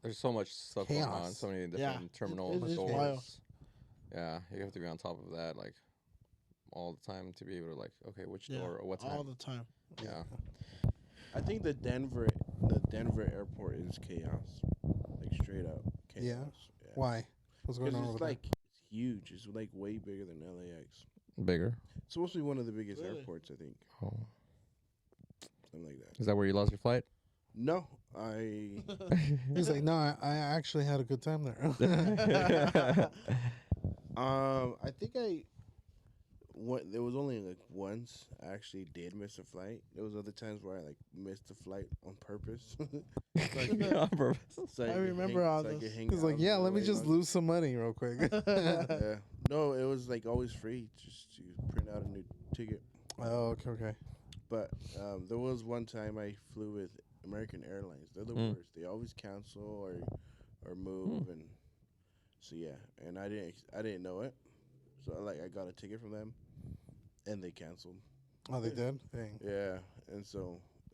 Speaker 4: There's so much stuff going on,
Speaker 1: Chaos.
Speaker 4: so many
Speaker 3: Yeah,
Speaker 4: different terminals,
Speaker 3: it is
Speaker 4: doors.
Speaker 3: wild.
Speaker 4: Yeah, you have to be on top of that, like all the time to be able to like, okay, which
Speaker 3: Yeah,
Speaker 4: door or what
Speaker 3: all
Speaker 4: time?
Speaker 3: the time.
Speaker 4: Yeah.
Speaker 2: I think the Denver airport is chaos, like straight up chaos.
Speaker 1: Yeah? Why? What's going
Speaker 2: Because
Speaker 1: on
Speaker 2: it's
Speaker 1: over
Speaker 2: like it's huge. It's like way bigger than LAX.
Speaker 4: Bigger.
Speaker 2: It's supposed to be one of the biggest
Speaker 3: Really?
Speaker 2: airports, I think.
Speaker 4: Oh,
Speaker 2: Something like that.
Speaker 4: is that where you lost your flight?
Speaker 2: No, I
Speaker 1: there? He's like, no, I actually had a good time there.
Speaker 2: I think there was only like once I actually did miss a flight. There was other times where I like missed a flight on purpose.
Speaker 4: On purpose.
Speaker 2: So
Speaker 3: I remember all
Speaker 2: could
Speaker 3: this.
Speaker 2: hang
Speaker 1: He's
Speaker 2: out
Speaker 1: like,
Speaker 2: on
Speaker 1: yeah,
Speaker 2: the
Speaker 1: let me
Speaker 2: way
Speaker 1: just
Speaker 2: home.
Speaker 1: lose some money real quick.
Speaker 2: Yeah. No, it was like always free just to print out a new ticket.
Speaker 1: Oh, okay.
Speaker 2: But there was one time I flew with American Airlines. They're the
Speaker 4: Mm.
Speaker 2: worst. They always cancel or move, and so yeah. And I didn't know it, so I got a ticket from them, and they canceled.
Speaker 1: Oh, they did? Dang.
Speaker 2: Yeah,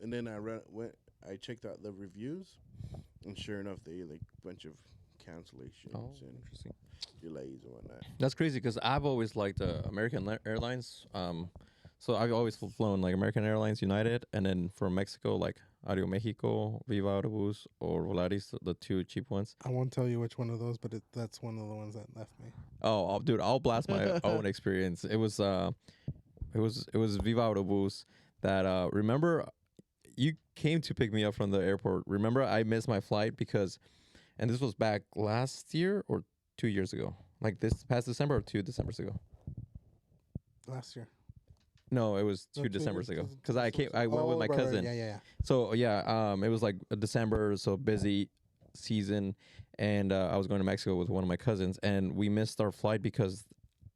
Speaker 2: and then I checked out the reviews, and sure enough, they like bunch of cancellations
Speaker 4: Oh,
Speaker 2: and
Speaker 4: interesting.
Speaker 2: delays and whatnot.
Speaker 4: That's crazy because I've always liked American Airlines. So I've always flown like American Airlines, United, and then from Mexico like Aeromexico, Viva Aerobus, or Volaris, the two cheap ones.
Speaker 1: I won't tell you which one of those, but that's one of the ones that left me.
Speaker 4: Oh, dude, I'll blast my own experience. It was Viva Aerobus that remember you came to pick me up from the airport. Remember I missed my flight because, and this was back last year or 2 years ago, like this past December or 2 Decembers ago.
Speaker 1: Last year.
Speaker 4: No, it was
Speaker 1: No,
Speaker 4: 2
Speaker 1: 2
Speaker 4: Decembers
Speaker 1: years,
Speaker 4: ago
Speaker 1: 'cause-
Speaker 4: because I went with my
Speaker 1: right,
Speaker 4: cousin.
Speaker 1: Yeah, yeah.
Speaker 4: So yeah, it was like December, so busy season, and I was going to Mexico with one of my cousins, and we missed our flight because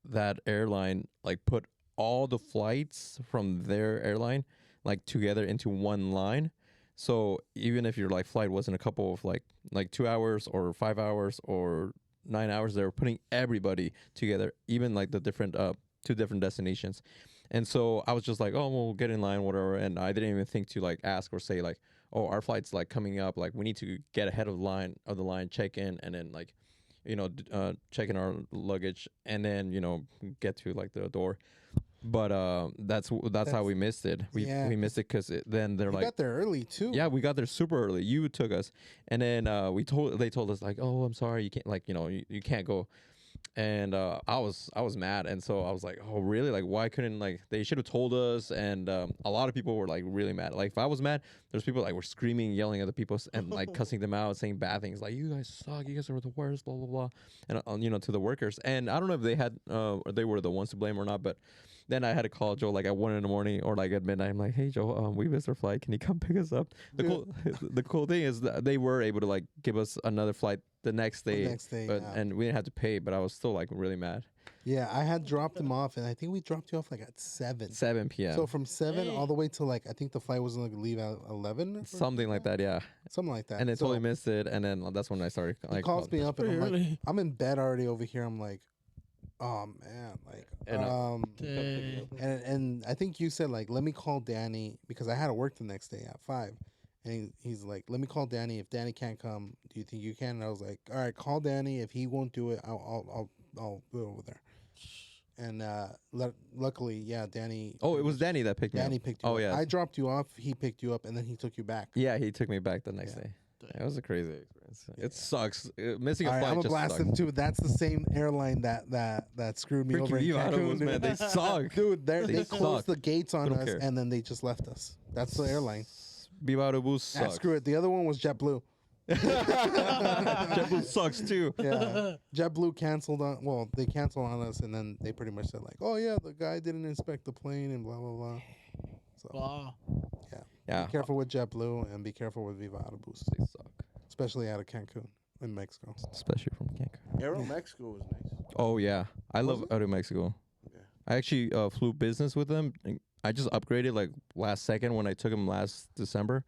Speaker 4: that airline like put all the flights from their airline like together into one line. So even if your like flight wasn't a couple of like 2 hours or 5 hours or 9 hours, they were putting everybody together, even like the different 2 different destinations. And so I was just like, oh, we'll get in line, whatever. And I didn't even think to like ask or say like, oh, our flight's like coming up. Like we need to get ahead of the line, check in, and then like, check in our luggage, and then get to like the door. But that's how we missed it. We
Speaker 1: Yeah,
Speaker 4: we missed it because then they're
Speaker 1: You
Speaker 4: like,
Speaker 1: got there early, too.
Speaker 4: yeah, we got there super early. You took us, and then they told us like, oh, I'm sorry, you can't you can't go. And I was mad, and so I was like, oh really, like why couldn't like they should have told us. And a lot of people were like really mad. Like if I was mad, there's people like were screaming, yelling at the people and like cussing them out, saying bad things like, you guys suck, you guys are the worst, blah blah blah, and to the workers. And I don't know if they had or they were the ones to blame or not, but then I had to call Joe like at 1 a.m. or like at midnight. I'm like, hey Joe, we missed our flight, can you come pick us up? The cool thing is that they were able to like give us another flight the next day, but
Speaker 1: yeah.
Speaker 4: and we didn't have to pay, but I was still like really mad.
Speaker 1: Yeah, I had dropped them off, and I think we dropped you off like at 7.
Speaker 4: 7 p.m.
Speaker 1: So from 7
Speaker 3: Hey.
Speaker 1: all the way to like, I think the flight was going to leave at 11. or
Speaker 4: Something like that, yeah.
Speaker 1: Something like that.
Speaker 4: And then
Speaker 1: So
Speaker 4: totally missed it, and then that's when I started.
Speaker 1: he
Speaker 4: Like,
Speaker 1: calls me up, and
Speaker 3: Pretty
Speaker 1: I'm like,
Speaker 3: early.
Speaker 1: I'm in bed already over here. I'm like, oh man, like,
Speaker 4: And,
Speaker 3: Dang.
Speaker 1: and I think you said like, let me call Danny because I had to work the next day at 5. And he's like, let me call Danny. If Danny can't come, do you think you can? And I was like, all right, call Danny. If he won't do it, I'll do it over there. And luckily, yeah, Danny.
Speaker 4: oh, it was Danny that picked me
Speaker 1: Danny
Speaker 4: up.
Speaker 1: picked you
Speaker 4: Oh
Speaker 1: up.
Speaker 4: yeah,
Speaker 1: I dropped you off. He picked you up, and then he took you back.
Speaker 4: yeah. He took me back the next
Speaker 1: Yeah.
Speaker 4: day. It was a crazy experience. It sucks. Missing a
Speaker 1: All right,
Speaker 4: flight
Speaker 1: I'm gonna
Speaker 4: just
Speaker 1: blast
Speaker 4: sucks.
Speaker 1: them too. That's the same airline that screwed me over in
Speaker 4: Freaking Viva
Speaker 1: Cancun,
Speaker 4: Aerobus, man, they suck.
Speaker 1: Dude,
Speaker 4: They
Speaker 1: they closed
Speaker 4: suck.
Speaker 1: the gates on
Speaker 4: They don't
Speaker 1: us
Speaker 4: care.
Speaker 1: and then they just left us. That's the airline.
Speaker 4: Viva Aerobus
Speaker 1: Ah,
Speaker 4: sucks.
Speaker 1: screw it. The other one was JetBlue.
Speaker 4: JetBlue sucks too.
Speaker 1: Yeah, JetBlue canceled on. Well, they canceled on us, and then they pretty much said like, "Oh yeah, the guy didn't inspect the plane and blah blah blah." So
Speaker 3: Wow.
Speaker 4: Yeah,
Speaker 1: be careful with JetBlue and be careful with Viva Aerobus,
Speaker 4: they suck,
Speaker 1: especially out of Cancun in Mexico.
Speaker 4: especially from Cancun.
Speaker 2: Aero Mexico was nice.
Speaker 4: Oh yeah, I
Speaker 1: Was
Speaker 4: love
Speaker 1: it?
Speaker 4: out of Mexico.
Speaker 2: Yeah.
Speaker 4: I actually flew business with them. And I just upgraded like last second when I took them last December.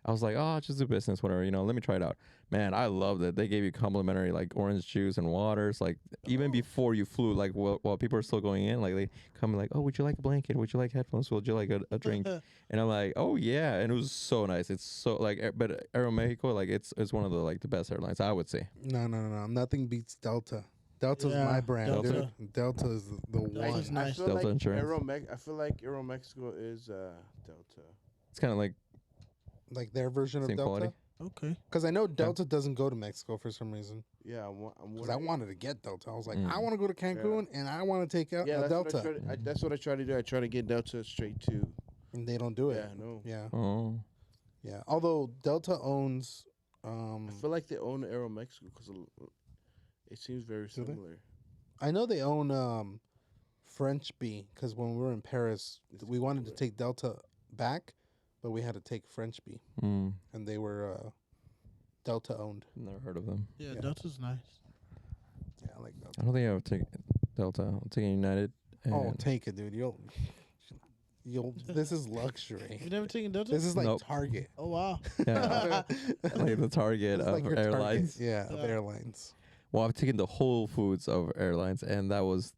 Speaker 4: I was like, oh, just do business, whatever. Let me try it out. Man, I loved it. They gave you complimentary like orange juice and waters. Like even before you flew, like while people are still going in, like they come like, oh, would you like a blanket? Would you like headphones? Would you like a drink? And I'm like, oh yeah, and it was so nice. It's so like, but Aeromexico, like it's one of the like the best airlines, I would say.
Speaker 1: No. Nothing beats Delta. Delta's
Speaker 3: Yeah,
Speaker 1: my brand,
Speaker 3: Delta.
Speaker 1: dude. Delta is the
Speaker 3: Delta's
Speaker 1: one.
Speaker 3: nice.
Speaker 2: I feel
Speaker 4: Delta
Speaker 2: like
Speaker 4: Insurance.
Speaker 2: I feel like Aero Mexico is Delta.
Speaker 4: It's kind of like
Speaker 1: Like their version of
Speaker 4: same
Speaker 1: Delta.
Speaker 4: quality.
Speaker 3: Okay.
Speaker 1: Because I know Delta doesn't go to Mexico for some reason.
Speaker 2: Yeah,
Speaker 1: Because I wanted to get Delta. I was like,
Speaker 4: Mm.
Speaker 1: I want to go to Cancun and I want to take out
Speaker 2: Yeah,
Speaker 1: a
Speaker 2: that's
Speaker 1: Delta.
Speaker 2: What I try to, that's what I try to do. I try to get Delta straight to.
Speaker 1: And they don't do it.
Speaker 2: Yeah, no.
Speaker 1: Yeah.
Speaker 4: Oh,
Speaker 1: Yeah. Although Delta owns.
Speaker 2: I feel like they own Aero Mexico because it seems very
Speaker 1: Do they?
Speaker 2: similar.
Speaker 1: I know they own French Bee because when we were in Paris,
Speaker 2: It's
Speaker 1: we wanted to
Speaker 2: cooler.
Speaker 1: take Delta back, but we had to take French Bee, and they were Delta owned.
Speaker 4: never heard of them.
Speaker 3: Yeah,
Speaker 1: Yeah.
Speaker 3: Delta's nice.
Speaker 1: Yeah, I like Delta.
Speaker 4: I don't think I would take Delta. I'm taking United.
Speaker 1: Oh,
Speaker 4: and-
Speaker 1: take it, dude. You'll. This is luxury.
Speaker 3: You've never taken Delta?
Speaker 1: This is like
Speaker 4: Nope.
Speaker 1: Target.
Speaker 3: Oh wow.
Speaker 4: yeah, like the target
Speaker 1: It's
Speaker 4: of
Speaker 1: like your
Speaker 4: airlines.
Speaker 1: Target. Yeah, of
Speaker 3: Yeah.
Speaker 1: airlines.
Speaker 4: Well, I've taken the Whole Foods of airlines, and that was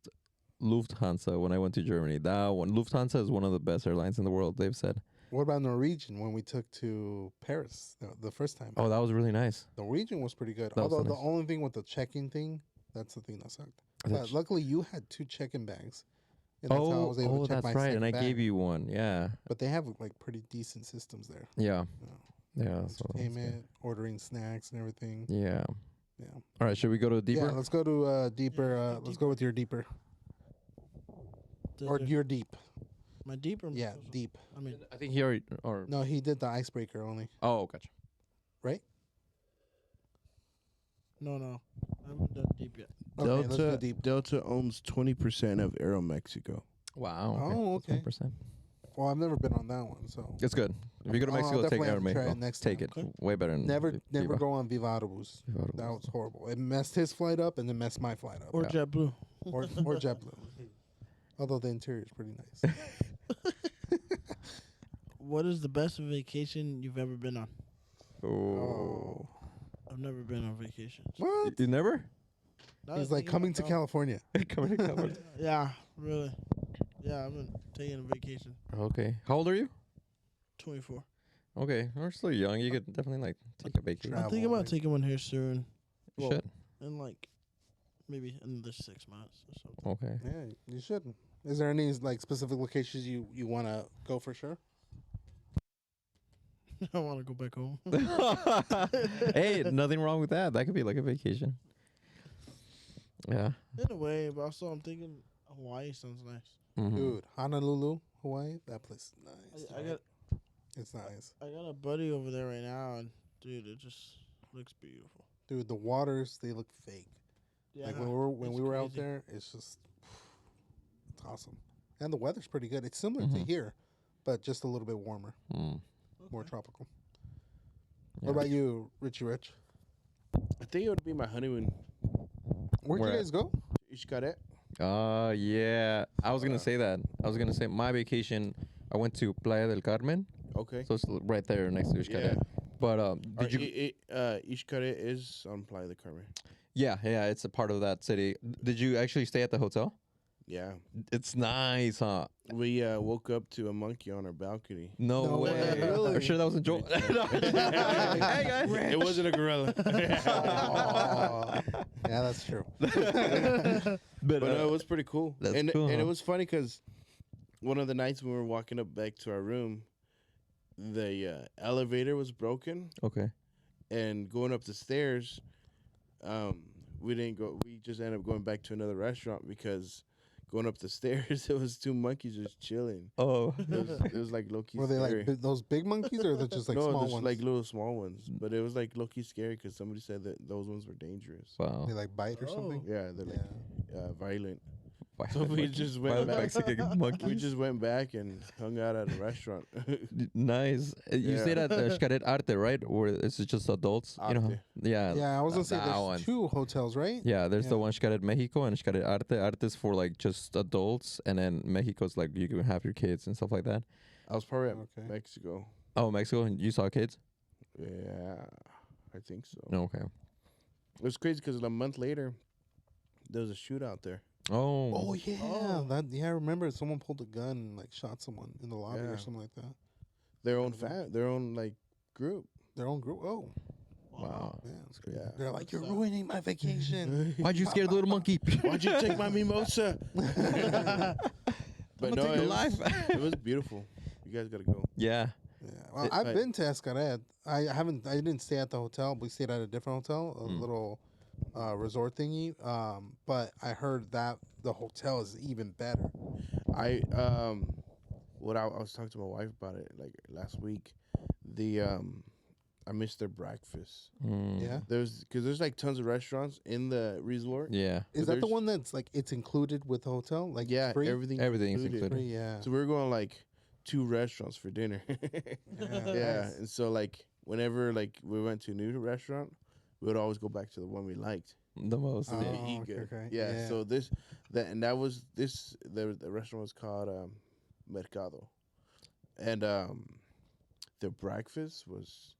Speaker 4: Lufthansa when I went to Germany. That one, Lufthansa is one of the best airlines in the world. They've said.
Speaker 1: What about Norwegian when we took to Paris the first time?
Speaker 4: Oh, that was really nice.
Speaker 1: Norwegian was pretty good.
Speaker 4: That was
Speaker 1: Although
Speaker 4: so
Speaker 1: the
Speaker 4: nice.
Speaker 1: only thing with the check-in thing, that's the thing that sucked.
Speaker 4: I
Speaker 1: But
Speaker 4: thought-
Speaker 1: luckily, you had 2 check-in bags. And that's how I was able to check
Speaker 4: that's
Speaker 1: my
Speaker 4: right. And I
Speaker 1: second
Speaker 4: gave
Speaker 1: bag.
Speaker 4: you one. Yeah,
Speaker 1: But they have like pretty decent systems there.
Speaker 4: yeah,
Speaker 1: Yeah.
Speaker 4: yeah. That's what I was
Speaker 1: Entertainment, ordering snacks and everything.
Speaker 4: saying. Yeah.
Speaker 1: Yeah.
Speaker 4: All right. Should we go to deeper?
Speaker 1: Yeah, let's go to deeper.
Speaker 3: Yeah,
Speaker 1: Let's go with your deeper. Or
Speaker 3: Delta.
Speaker 1: your deep.
Speaker 3: My deeper.
Speaker 1: Yeah, deep.
Speaker 3: I mean,
Speaker 4: I think he already. Or
Speaker 1: No, he did the icebreaker only.
Speaker 4: oh, gotcha.
Speaker 1: Right?
Speaker 3: no. I haven't done deep yet.
Speaker 1: Okay, let's go
Speaker 2: Delta
Speaker 1: deep.
Speaker 2: Delta owns 20% of Aero Mexico.
Speaker 4: Wow.
Speaker 1: Oh, okay.
Speaker 4: 10%.
Speaker 1: Well, I've never been on that one, so
Speaker 4: It's good. If you go to
Speaker 1: I'll
Speaker 4: Mexico, take
Speaker 1: definitely have to try
Speaker 4: Aeromexico.
Speaker 1: it next
Speaker 4: Take
Speaker 1: time.
Speaker 4: it.
Speaker 3: Okay.
Speaker 4: Way better than
Speaker 1: never
Speaker 4: Viva.
Speaker 1: go on Viva Aerobus.
Speaker 4: Viva Aerobus.
Speaker 1: That was horrible. It messed his flight up and then messed my flight up.
Speaker 3: Or
Speaker 4: Yeah.
Speaker 3: JetBlue.
Speaker 1: or JetBlue. Although the interior is pretty nice.
Speaker 3: What is the best vacation you've ever been on?
Speaker 4: Oh.
Speaker 3: I've never been on vacation.
Speaker 1: What?
Speaker 4: You never?
Speaker 3: Now that
Speaker 1: He's
Speaker 3: I
Speaker 1: like
Speaker 3: think
Speaker 1: coming
Speaker 3: about
Speaker 1: to
Speaker 3: it,
Speaker 1: California.
Speaker 4: Coming to California.
Speaker 3: Yeah, really. Yeah, I've been taking a vacation.
Speaker 4: Okay. How old are you?
Speaker 3: 24.
Speaker 4: Okay. We're still young. You could definitely like take a vacation.
Speaker 1: Travel,
Speaker 3: I'm thinking about
Speaker 1: like-
Speaker 3: taking one here soon.
Speaker 4: You
Speaker 3: Well,
Speaker 4: should.
Speaker 3: in like maybe another 6 months or something.
Speaker 4: Okay.
Speaker 1: Yeah, you should. Is there any like specific locations you want to go for sure?
Speaker 3: I want to go back home.
Speaker 4: Hey, nothing wrong with that. That could be like a vacation. Yeah.
Speaker 3: In a way, but also I'm thinking Hawaii sounds nice.
Speaker 4: Mhm.
Speaker 1: Dude, Honolulu, Hawaii, that place is nice.
Speaker 3: I got
Speaker 1: It's nice.
Speaker 3: I got a buddy over there right now, and dude, it just looks beautiful.
Speaker 1: Dude, the waters, they look fake.
Speaker 3: Yeah,
Speaker 1: Like when
Speaker 3: it's
Speaker 1: we were out
Speaker 3: crazy.
Speaker 1: there, it's just it's awesome. And the weather's pretty good. It's similar to
Speaker 4: Mhm.
Speaker 1: here, but just a little bit warmer,
Speaker 4: Mm.
Speaker 1: more
Speaker 3: Okay.
Speaker 1: tropical.
Speaker 4: Yeah.
Speaker 1: What about you, Richie Rich?
Speaker 2: I think it would be my honeymoon.
Speaker 1: Where'd
Speaker 4: Where
Speaker 1: you
Speaker 4: at?
Speaker 1: guys go?
Speaker 2: Xcaret.
Speaker 4: Yeah. I was gonna say that. I was gonna say my vacation. I went to Playa del Carmen,
Speaker 2: Okay.
Speaker 4: so it's right there next to Xcaret.
Speaker 2: Yeah.
Speaker 4: But did you?
Speaker 2: Xcaret is on Playa del Carmen.
Speaker 4: Yeah, it's a part of that city. Did you actually stay at the hotel?
Speaker 2: Yeah.
Speaker 4: It's nice, huh?
Speaker 2: We woke up to a monkey on our balcony.
Speaker 4: No,
Speaker 1: No
Speaker 4: way.
Speaker 1: way, really?
Speaker 4: I'm sure that wasn't Joel. Hey guys.
Speaker 2: It wasn't a gorilla.
Speaker 1: Aw. Yeah, that's true.
Speaker 4: But
Speaker 2: But it was pretty cool.
Speaker 4: That's
Speaker 2: and
Speaker 4: cool,
Speaker 2: and
Speaker 4: huh?
Speaker 2: it was funny because one of the nights when we were walking up back to our room, the elevator was broken,
Speaker 4: okay.
Speaker 2: and going up the stairs, we didn't go. We just ended up going back to another restaurant because going up the stairs, it was two monkeys just chilling.
Speaker 4: Oh,
Speaker 2: It was like low key
Speaker 1: Were they
Speaker 2: scary.
Speaker 1: like those big monkeys or they're just like
Speaker 2: no,
Speaker 1: small
Speaker 2: just
Speaker 1: ones?
Speaker 2: like little small ones, but it was like low key scary because somebody said that those ones were dangerous.
Speaker 4: wow.
Speaker 1: They like bite or something?
Speaker 2: Yeah, they're like violent.
Speaker 4: Why-
Speaker 2: So we just went
Speaker 4: wild
Speaker 2: back.
Speaker 4: Mexican
Speaker 2: We
Speaker 4: monkeys.
Speaker 2: just went back and hung out at a restaurant.
Speaker 4: Nice. You
Speaker 2: Yeah.
Speaker 4: stayed at Xcaret Arte, right? Or is it just adults? You know?
Speaker 2: Arte.
Speaker 4: Yeah.
Speaker 1: Yeah, I was gonna say
Speaker 4: that
Speaker 1: there's
Speaker 4: one.
Speaker 1: two hotels, right?
Speaker 4: Yeah, there's the
Speaker 1: Yeah.
Speaker 4: one Xcaret Mexico and Xcaret Arte. Arte is for like just adults, and then Mexico's like you can have your kids and stuff like that.
Speaker 2: I was probably at
Speaker 1: Okay.
Speaker 2: Mexico.
Speaker 4: Oh, Mexico, and you saw kids?
Speaker 2: Yeah, I think so.
Speaker 4: No, okay.
Speaker 2: It was crazy because a month later, there was a shootout there.
Speaker 4: Oh.
Speaker 1: Oh yeah,
Speaker 3: Oh.
Speaker 1: I remember someone pulled a gun and like shot someone in the lobby
Speaker 2: Yeah.
Speaker 1: or something like that.
Speaker 2: Their own their own like group.
Speaker 1: Their own group. Oh,
Speaker 4: Wow.
Speaker 1: yeah, that's crazy.
Speaker 2: Yeah.
Speaker 1: They're like, you're ruining my vacation.
Speaker 4: Why'd you scare the little monkey?
Speaker 2: Why'd you take my mimosa? But
Speaker 4: I'm
Speaker 2: no,
Speaker 4: gonna take
Speaker 2: it
Speaker 4: your
Speaker 2: was,
Speaker 4: life.
Speaker 2: it was beautiful. You guys gotta go.
Speaker 4: Yeah.
Speaker 1: Yeah, well,
Speaker 4: It-
Speaker 1: I've
Speaker 2: I-
Speaker 1: been to Escaret. I didn't stay at the hotel. We stayed at a different hotel, a little resort thingy. But I heard that the hotel is even better.
Speaker 2: I I was talking to my wife about it like last week. I missed their breakfast.
Speaker 4: Mm.
Speaker 1: Yeah,
Speaker 2: There's like tons of restaurants in the resort.
Speaker 4: Yeah.
Speaker 1: is
Speaker 2: But
Speaker 1: that the
Speaker 2: there's-
Speaker 1: one that's like it's included with the hotel? Like
Speaker 2: Yeah,
Speaker 1: free?
Speaker 4: Everything's included.
Speaker 1: Free, yeah.
Speaker 2: So we were going like 2 restaurants for dinner. Yeah,
Speaker 1: nice.
Speaker 2: and so like whenever like we went to a new restaurant, we would always go back to the one we liked.
Speaker 4: The most.
Speaker 1: Oh,
Speaker 2: Yeah,
Speaker 4: Yeah.
Speaker 2: eat
Speaker 1: okay,
Speaker 2: good.
Speaker 1: okay.
Speaker 2: Yeah,
Speaker 1: Yeah.
Speaker 2: so the restaurant was called Mercado, and the breakfast was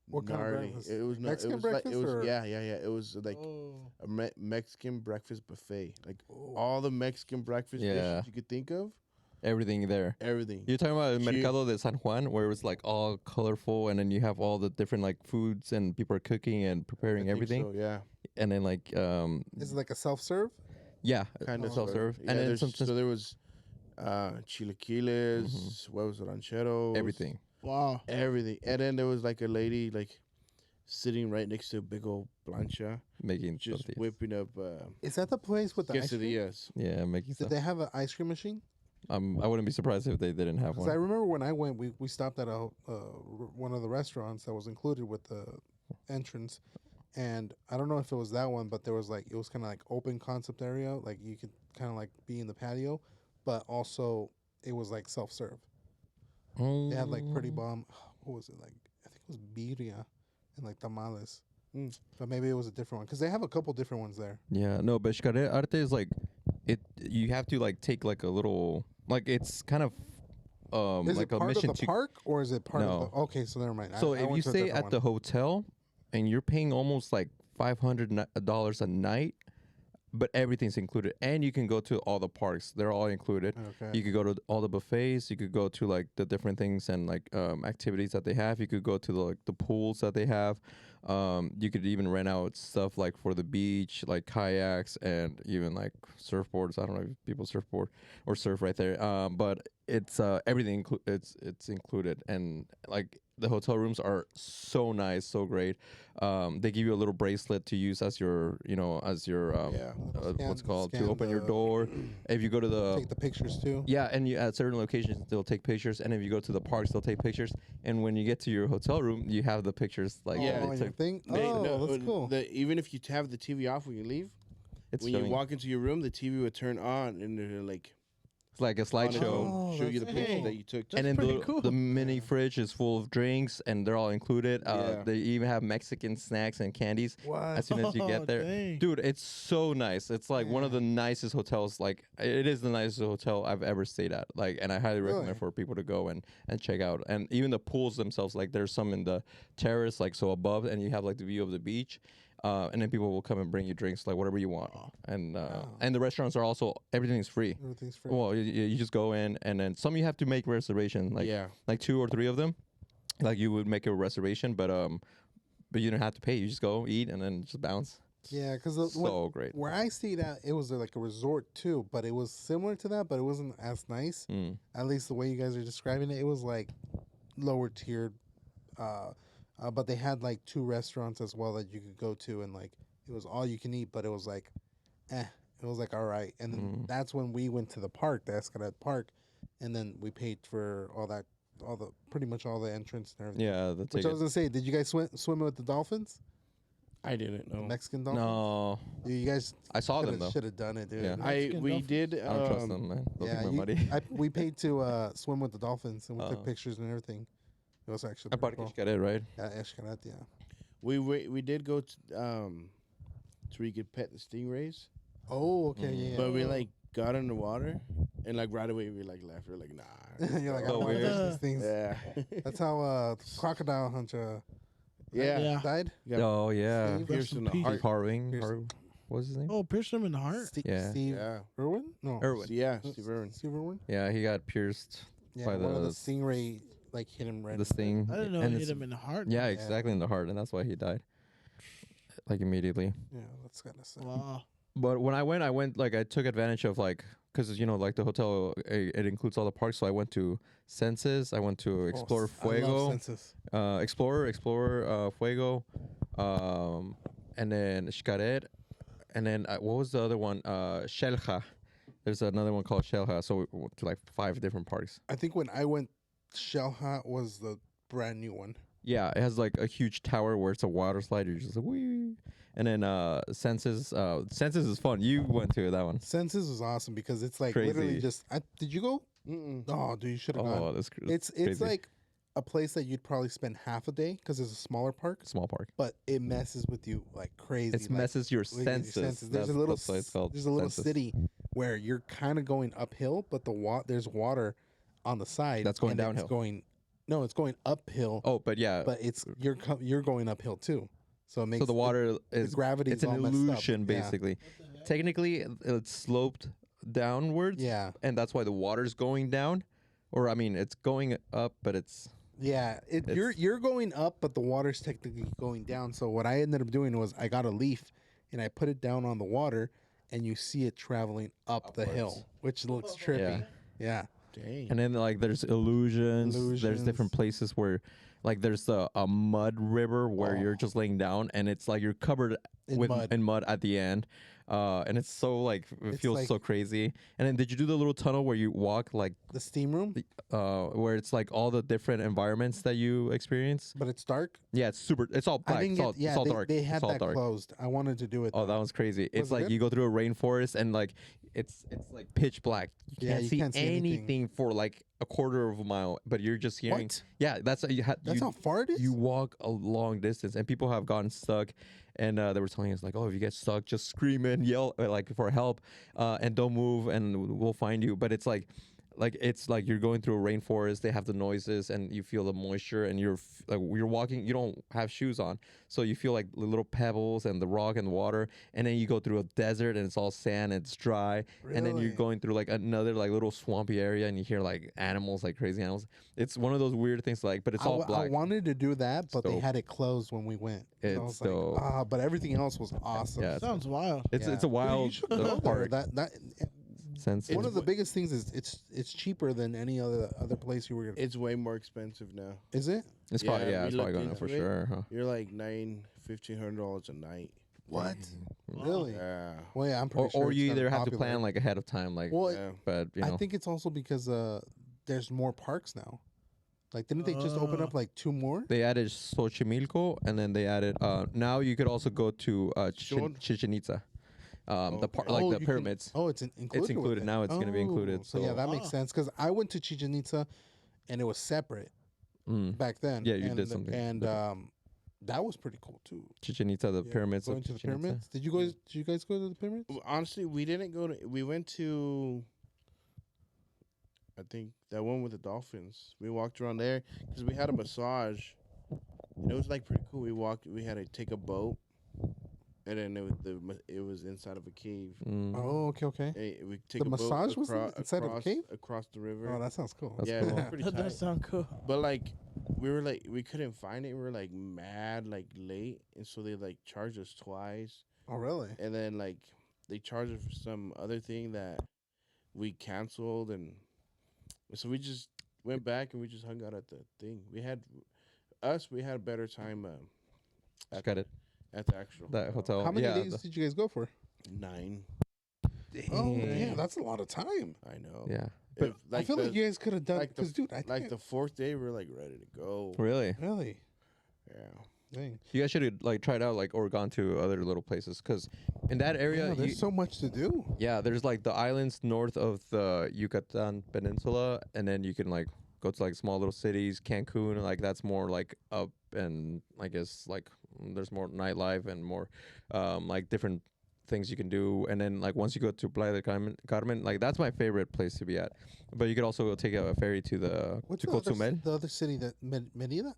Speaker 1: What kind of
Speaker 2: gnarly.
Speaker 1: breakfast?
Speaker 2: It was not,
Speaker 1: Mexican
Speaker 2: it was like,
Speaker 1: breakfast
Speaker 2: it was
Speaker 1: or-
Speaker 2: yeah. It was like
Speaker 3: Oh.
Speaker 2: a Mexican breakfast buffet, like
Speaker 1: Oh.
Speaker 2: all the Mexican breakfast
Speaker 4: Yeah.
Speaker 2: dishes you could think of,
Speaker 4: Everything there.
Speaker 2: everything.
Speaker 4: You're talking about
Speaker 2: Chi-
Speaker 4: Mercado de San Juan, where it was like all colorful, and then you have all the different like foods, and people are cooking and
Speaker 2: I
Speaker 4: preparing
Speaker 2: think
Speaker 4: everything,
Speaker 2: So, yeah,
Speaker 4: and then like
Speaker 1: Is it like a self-serve?
Speaker 4: yeah,
Speaker 2: kind of
Speaker 4: self-serve,
Speaker 2: Yeah,
Speaker 4: and then
Speaker 2: there's-
Speaker 4: sometimes
Speaker 2: so there was chilaquiles, huevos rancheros,
Speaker 4: everything.
Speaker 3: Wow.
Speaker 2: everything, and then there was like a lady like sitting right next to a big old plancha,
Speaker 4: Making
Speaker 2: just
Speaker 4: tortillas.
Speaker 2: whipping up
Speaker 1: Is that the place with the ice cream?
Speaker 2: quesadillas.
Speaker 4: Yeah, making
Speaker 1: Did
Speaker 4: stuff.
Speaker 1: they have an ice cream machine?
Speaker 4: I wouldn't be surprised if they didn't have
Speaker 1: Because I
Speaker 4: one.
Speaker 1: remember when I went, we stopped at one of the restaurants that was included with the entrance, and I don't know if it was that one, but there was like it was kind of like open concept area, like you could kind of like be in the patio, but also it was like self serve. They had like pretty bomb. What was it like? I think it was birria and like tamales. But maybe it was a different one because they have a couple different ones there.
Speaker 4: Yeah, no, but Xcaret Arte is like it. You have to like take like a little like it's kind of
Speaker 1: Is
Speaker 4: like
Speaker 1: it
Speaker 4: a
Speaker 1: part of
Speaker 4: mission
Speaker 1: the
Speaker 4: to.
Speaker 1: park or is it part
Speaker 4: No.
Speaker 1: of the? Okay, so never mind.
Speaker 4: So
Speaker 1: I
Speaker 4: if
Speaker 1: went
Speaker 4: you
Speaker 1: to a
Speaker 4: stay
Speaker 1: different
Speaker 4: at the hotel and you're paying almost like $500 a night, but everything's included, and you can go to all the parks; they're all included.
Speaker 1: Okay.
Speaker 4: You could go to all the buffets. You could go to like the different things and like activities that they have. You could go to the pools that they have. You could even rent out stuff like for the beach, like kayaks and even like surfboards. I don't know if people surfboard or surf right there. But it's everything. It's included, and like the hotel rooms are so nice, so great. They give you a little bracelet to use as your,
Speaker 2: Yeah.
Speaker 4: what's called to
Speaker 1: Scan
Speaker 4: open your
Speaker 1: the-
Speaker 4: door. If you go to the
Speaker 1: Take the pictures too.
Speaker 4: yeah, and you, at certain locations they'll take pictures, and if you go to the parks they'll take pictures. And when you get to your hotel room, you have the pictures like
Speaker 2: Yeah,
Speaker 1: Oh,
Speaker 4: they
Speaker 1: your
Speaker 4: took.
Speaker 1: thing.
Speaker 2: They-
Speaker 1: Oh,
Speaker 2: no,
Speaker 1: that's cool.
Speaker 2: Even if you have the TV off when you leave,
Speaker 4: It's
Speaker 2: when you
Speaker 4: showing-
Speaker 2: walk into your room, the TV would turn on and it'll like
Speaker 4: it's like a
Speaker 2: on its
Speaker 4: slideshow.
Speaker 2: own,
Speaker 1: Oh,
Speaker 2: show you the
Speaker 1: that's
Speaker 2: pictures
Speaker 3: cool.
Speaker 2: that you took.
Speaker 4: And then
Speaker 3: pretty
Speaker 4: the,
Speaker 3: cool.
Speaker 4: the mini fridge is full of drinks, and they're all included.
Speaker 2: Yeah.
Speaker 4: They even have Mexican snacks and candies
Speaker 1: What?
Speaker 4: as soon as you
Speaker 3: Oh,
Speaker 4: get there.
Speaker 3: dang.
Speaker 4: Dude, it's so nice. It's like one of the nicest hotels. Like it is the nicest hotel I've ever stayed at. Like, and I highly
Speaker 1: Really?
Speaker 4: recommend for people to go and check out. And even the pools themselves. Like, there's some in the terrace, like so above, and you have like the view of the beach. And then people will come and bring you drinks, like whatever you want. And the restaurants are also everything's free.
Speaker 1: Everything's free.
Speaker 4: Well, you just go in, and then some you have to make reservation, like
Speaker 2: Yeah.
Speaker 4: like 2 or 3 of them. Like you would make a reservation, but you don't have to pay. You just go eat and then just bounce.
Speaker 1: Yeah, because
Speaker 4: So great.
Speaker 1: where I stayed at, it was like a resort too, but it was similar to that, but it wasn't as nice. At least the way you guys are describing it, it was like lower tiered. but they had like 2 restaurants as well that you could go to, and like it was all you can eat, but it was like, it was like all right. And then that's when we went to the park, the Escalade Park, and then we paid for all that, all the pretty much all the entrance and everything.
Speaker 4: Yeah, the
Speaker 1: Which I
Speaker 4: ticket.
Speaker 1: was gonna say, did you guys swim with the dolphins,
Speaker 2: I didn't know.
Speaker 1: Mexican dolphins?
Speaker 4: No,
Speaker 1: Dude, you guys
Speaker 4: I saw them though.
Speaker 1: should have done it, dude.
Speaker 4: Yeah.
Speaker 3: Mexican
Speaker 2: We
Speaker 3: dolphins?
Speaker 2: did.
Speaker 4: I don't trust them, man. They'll
Speaker 1: Yeah,
Speaker 4: take my money.
Speaker 1: we paid to swim with the dolphins, and we
Speaker 4: Oh.
Speaker 1: took pictures and everything. It was actually
Speaker 4: I
Speaker 1: pretty
Speaker 4: Parque
Speaker 1: cool.
Speaker 4: Xcaret, right?
Speaker 1: Yeah, Escalade, yeah.
Speaker 2: We did go to where you could pet the stingrays,
Speaker 1: Oh, okay, yeah.
Speaker 2: but we like got in the water, and like right away we like left. We are like, nah.
Speaker 1: You're like, I
Speaker 4: So
Speaker 1: don't want to
Speaker 4: weird.
Speaker 1: touch these things.
Speaker 2: Yeah.
Speaker 1: That's how crocodile hunter
Speaker 2: yeah.
Speaker 3: Yeah.
Speaker 1: died.
Speaker 2: Got
Speaker 4: Oh yeah.
Speaker 1: Steve?
Speaker 2: pierced in the
Speaker 3: Peace.
Speaker 2: heart.
Speaker 4: Harving.
Speaker 1: Here's-
Speaker 4: What's his name?
Speaker 3: Oh, pierced him in the heart.
Speaker 1: Steve
Speaker 2: Yeah.
Speaker 1: Irwin? No.
Speaker 4: Irwin.
Speaker 2: Yeah, Steve Irwin.
Speaker 1: Steve Irwin?
Speaker 4: Yeah, he got pierced.
Speaker 1: Yeah,
Speaker 4: By
Speaker 1: one of the
Speaker 4: the
Speaker 1: stingray like hit him right.
Speaker 4: The sting.
Speaker 3: I didn't know
Speaker 4: and
Speaker 3: it hit
Speaker 4: it's-
Speaker 3: him in the heart.
Speaker 4: Yeah,
Speaker 1: Yeah.
Speaker 4: exactly in the heart, and that's why he died. Like immediately.
Speaker 1: Yeah, that's kind of sad.
Speaker 3: Wow.
Speaker 4: But when I went like I took advantage of like because you know like the hotel it includes all the parks, so I went to Senses, I went to Explore
Speaker 1: I love
Speaker 4: Fuego,
Speaker 1: Census.
Speaker 4: Explorer Fuego, and then Xcaret, and then what was the other one? Xel-Há. There's another one called Xel-Há. So we went to like 5 different parks.
Speaker 1: I think when I went, Shellhut was the brand new one.
Speaker 4: Yeah, it has like a huge tower where it's a water slide. You're just like wee. And then Senses is fun. You went to that one.
Speaker 1: Census was awesome because it's like
Speaker 4: Crazy.
Speaker 1: literally just. Did you go?
Speaker 2: Mm-mm.
Speaker 1: Oh, dude, you should have
Speaker 4: Oh,
Speaker 1: gone.
Speaker 4: that's
Speaker 1: It's
Speaker 4: crazy.
Speaker 1: like a place that you'd probably spend half a day because it's a smaller park,
Speaker 4: small park.
Speaker 1: but it messes with you like crazy.
Speaker 4: It
Speaker 1: like,
Speaker 4: messes your
Speaker 1: like,
Speaker 4: senses.
Speaker 1: There's a little
Speaker 4: that's why it's called
Speaker 1: there's a little
Speaker 4: senses.
Speaker 1: city where you're kind of going uphill, but there's water on the side.
Speaker 4: That's going
Speaker 1: and then
Speaker 4: downhill.
Speaker 1: It's going uphill,
Speaker 4: Oh, but yeah.
Speaker 1: but you're going uphill too. So it makes
Speaker 4: So the water is
Speaker 1: gravity.
Speaker 4: it's
Speaker 1: is
Speaker 4: an
Speaker 1: all messed up.
Speaker 4: illusion
Speaker 1: Yeah.
Speaker 4: basically. Technically, it's sloped downwards.
Speaker 1: Yeah,
Speaker 4: And that's why the water's going down, or I mean, it's going up, but it's
Speaker 1: yeah. You're going up, but the water's technically going down. So what I ended up doing was I got a leaf and I put it down on the water, and you see it traveling up the hill,
Speaker 4: Upwards.
Speaker 1: which looks trippy. Yeah.
Speaker 2: Dang.
Speaker 4: and then like there's illusions. There's
Speaker 1: Illusions.
Speaker 4: different places where, like, there's a mud river where you're just laying down, and it's like you're covered
Speaker 1: In
Speaker 4: with
Speaker 1: mud.
Speaker 4: in mud at the end. And it's so like it
Speaker 1: It's
Speaker 4: feels
Speaker 1: like-
Speaker 4: so crazy. And then did you do the little tunnel where you walk like
Speaker 1: The steam room,
Speaker 4: where it's like all the different environments that you experience?
Speaker 1: but it's dark.
Speaker 4: Yeah, it's super. It's all
Speaker 1: I
Speaker 4: black.
Speaker 1: didn't
Speaker 4: It's
Speaker 1: get.
Speaker 4: all,
Speaker 1: Yeah,
Speaker 4: it's all
Speaker 1: they,
Speaker 4: dark.
Speaker 1: they had
Speaker 4: it's all
Speaker 1: that
Speaker 4: dark.
Speaker 1: closed. I wanted to do it.
Speaker 4: Oh,
Speaker 1: though.
Speaker 4: that one's crazy. It's
Speaker 1: it
Speaker 4: like
Speaker 1: good?
Speaker 4: you go through a rainforest and like it's like pitch black. You
Speaker 1: Yeah,
Speaker 4: can't,
Speaker 1: you
Speaker 4: see,
Speaker 1: can't see anything.
Speaker 4: anything for like a quarter of a mile, but you're just hearing.
Speaker 1: What?
Speaker 4: Yeah, that's
Speaker 1: That's how far it is.
Speaker 4: you walk a long distance, and people have gotten stuck. And they were telling us like, oh, if you get stuck, just scream and yell like for help, and don't move, and we'll find you. But it's like it's like you're going through a rainforest. They have the noises, and you feel the moisture, and you're you're walking. You don't have shoes on, so you feel like the little pebbles and the rock and the water. And then you go through a desert, and it's all sand, and it's dry. And then you're
Speaker 1: Really?
Speaker 4: going through like another like little swampy area, and you hear like animals, like crazy animals. It's one of those weird things, like, but it's all
Speaker 1: I
Speaker 4: black.
Speaker 1: wanted to do that, but they
Speaker 4: dope.
Speaker 1: had it closed when we went. So I
Speaker 4: It's
Speaker 1: was like,
Speaker 4: dope.
Speaker 1: but everything else was awesome.
Speaker 4: Yeah,
Speaker 3: Sounds wild.
Speaker 4: it's
Speaker 1: Yeah.
Speaker 4: a wild
Speaker 1: You should go there.
Speaker 4: park.
Speaker 1: That
Speaker 4: Sense.
Speaker 1: one of the biggest things is it's cheaper than any other place you were gonna.
Speaker 2: It's way more expensive now.
Speaker 1: Is it?
Speaker 4: It's probably
Speaker 2: Yeah, we
Speaker 4: it's probably
Speaker 2: looked
Speaker 4: going up for
Speaker 2: into it.
Speaker 4: sure. Huh?
Speaker 2: You're like $1,500 a night.
Speaker 1: What?
Speaker 3: Wow.
Speaker 1: Really?
Speaker 2: Yeah.
Speaker 1: Well, yeah, I'm pretty
Speaker 4: Or,
Speaker 1: sure.
Speaker 4: or
Speaker 1: it's
Speaker 4: you
Speaker 1: kinda
Speaker 4: either have to
Speaker 1: popular.
Speaker 4: plan like ahead of time, like.
Speaker 1: Well,
Speaker 2: Yeah.
Speaker 4: But you know,
Speaker 1: I think it's also because there's more parks now. Like, didn't they just open up like 2 more?
Speaker 4: they added Xochimilco, and then they added. Now you could also go to
Speaker 2: Sure.
Speaker 4: Chichen Itza, the
Speaker 2: Okay.
Speaker 4: like
Speaker 1: Oh,
Speaker 4: the
Speaker 1: you can-
Speaker 4: pyramids.
Speaker 1: Oh, it's included.
Speaker 4: It's
Speaker 1: with
Speaker 4: included
Speaker 1: it.
Speaker 4: now. It's gonna be included.
Speaker 1: Oh,
Speaker 4: So
Speaker 1: yeah, that makes
Speaker 3: Wow.
Speaker 1: sense. Because I went to Chichen Itza, and it was separate
Speaker 4: mm,
Speaker 1: back then.
Speaker 4: Yeah, you
Speaker 1: and,
Speaker 4: did something
Speaker 1: and
Speaker 4: different.
Speaker 1: that was pretty cool too.
Speaker 4: Chichen Itza, the
Speaker 1: Yeah,
Speaker 4: pyramids
Speaker 1: Going
Speaker 4: of
Speaker 1: to the
Speaker 4: Chichen Itza.
Speaker 1: pyramids. Did you guys go to the pyramids?
Speaker 2: Honestly, we didn't go to. We went to. I think that one with the dolphins. We walked around there because we had a massage. And it was like pretty cool. We had to take a boat, and then it was inside of a cave.
Speaker 4: Mm.
Speaker 1: Oh, okay.
Speaker 2: And we take
Speaker 1: The
Speaker 2: a boat
Speaker 1: massage was inside of a
Speaker 2: across-
Speaker 1: cave?
Speaker 2: across the river.
Speaker 1: Oh, that sounds cool.
Speaker 4: That's
Speaker 2: yeah,
Speaker 4: cool.
Speaker 2: it was pretty
Speaker 3: That
Speaker 2: tight.
Speaker 3: does sound cool.
Speaker 2: But like we couldn't find it. We were like mad, like late, and so they like charged us twice,
Speaker 1: Oh, really?
Speaker 2: and then like they charged us for some other thing that we canceled, and so we just went back and we just hung out at the thing. We had we had a better time
Speaker 4: Just got it.
Speaker 2: at the actual
Speaker 4: That hotel.
Speaker 1: How many
Speaker 4: yeah,
Speaker 1: days did you guys go for?
Speaker 2: 9.
Speaker 1: Oh,
Speaker 4: Dang.
Speaker 1: yeah, that's a lot of time.
Speaker 2: I know.
Speaker 4: Yeah.
Speaker 2: If,
Speaker 1: I feel like you guys could have done
Speaker 2: like the-
Speaker 1: because, dude, I
Speaker 2: like
Speaker 1: think
Speaker 2: the 4th day, we're like ready to go.
Speaker 4: Really?
Speaker 1: really,
Speaker 2: Yeah.
Speaker 1: dang.
Speaker 4: You guys should have like tried out like or gone to other little places because in that area,
Speaker 1: Yeah, there's
Speaker 4: you-
Speaker 1: so much to do.
Speaker 4: yeah, there's like the islands north of the Yucatan Peninsula, and then you can like go to like small little cities. Cancun, like that's more like up, and I guess like there's more nightlife and more like different things you can do. And then like once you go to Playa del Carmen, like that's my favorite place to be at. But you could also go take a ferry to the
Speaker 1: What's
Speaker 4: to
Speaker 1: the other,
Speaker 4: Cozumel,
Speaker 1: the other city that Merida?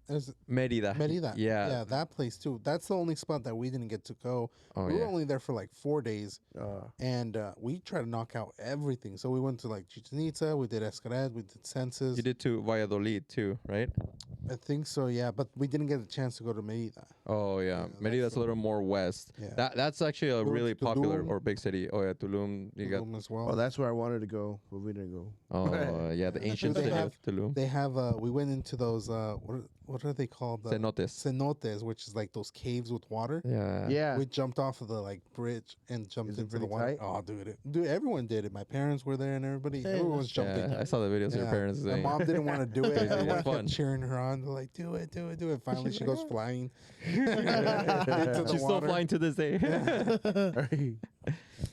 Speaker 4: Merida.
Speaker 1: Merida.
Speaker 4: Yeah.
Speaker 1: Yeah, that place too. That's the only spot that we didn't get to go.
Speaker 4: Oh
Speaker 1: we were
Speaker 4: yeah.
Speaker 1: only there for like 4 days,
Speaker 2: Uh,
Speaker 1: and we tried to knock out everything. So we went to like Chichen Itza, we did Escaret, we did Census.
Speaker 4: You did to Valladolid too, right?
Speaker 1: I think so, yeah. But we didn't get a chance to go to Merida.
Speaker 4: Oh yeah,
Speaker 1: that's
Speaker 4: Merida's a little more west.
Speaker 1: Yeah.
Speaker 4: That's actually a
Speaker 1: We went
Speaker 4: really
Speaker 1: to
Speaker 4: popular
Speaker 1: Tulum.
Speaker 4: or big city. Oh yeah, Tulum. You got
Speaker 1: Tulum as well.
Speaker 2: well, that's where I wanted to go, but we didn't go.
Speaker 4: yeah, the ancient
Speaker 1: They
Speaker 4: city
Speaker 1: have-
Speaker 4: of Tulum.
Speaker 1: They have we went into those what are they called?
Speaker 4: Cenotes.
Speaker 1: Cenotes, which is like those caves with water.
Speaker 4: Yeah.
Speaker 2: Yeah.
Speaker 1: We jumped off of the like bridge and jumped
Speaker 2: Is it
Speaker 1: into the
Speaker 2: pretty
Speaker 1: water.
Speaker 2: tight?
Speaker 1: Oh, dude, everyone did it. My parents were there and everybody.
Speaker 3: Hey,
Speaker 1: Everyone was jumping.
Speaker 4: Yeah, I saw the videos of your
Speaker 1: Yeah.
Speaker 4: parents
Speaker 1: My
Speaker 4: saying.
Speaker 1: mom didn't want to do it.
Speaker 4: Crazy.
Speaker 1: Everyone
Speaker 4: It's
Speaker 1: kept
Speaker 4: fun.
Speaker 1: cheering her on. They're like, do it, do it, do it. Finally,
Speaker 4: She's
Speaker 1: she
Speaker 4: like,
Speaker 1: goes
Speaker 4: "Oh."
Speaker 1: flying. into the
Speaker 4: She's still
Speaker 1: water.
Speaker 4: flying to this day.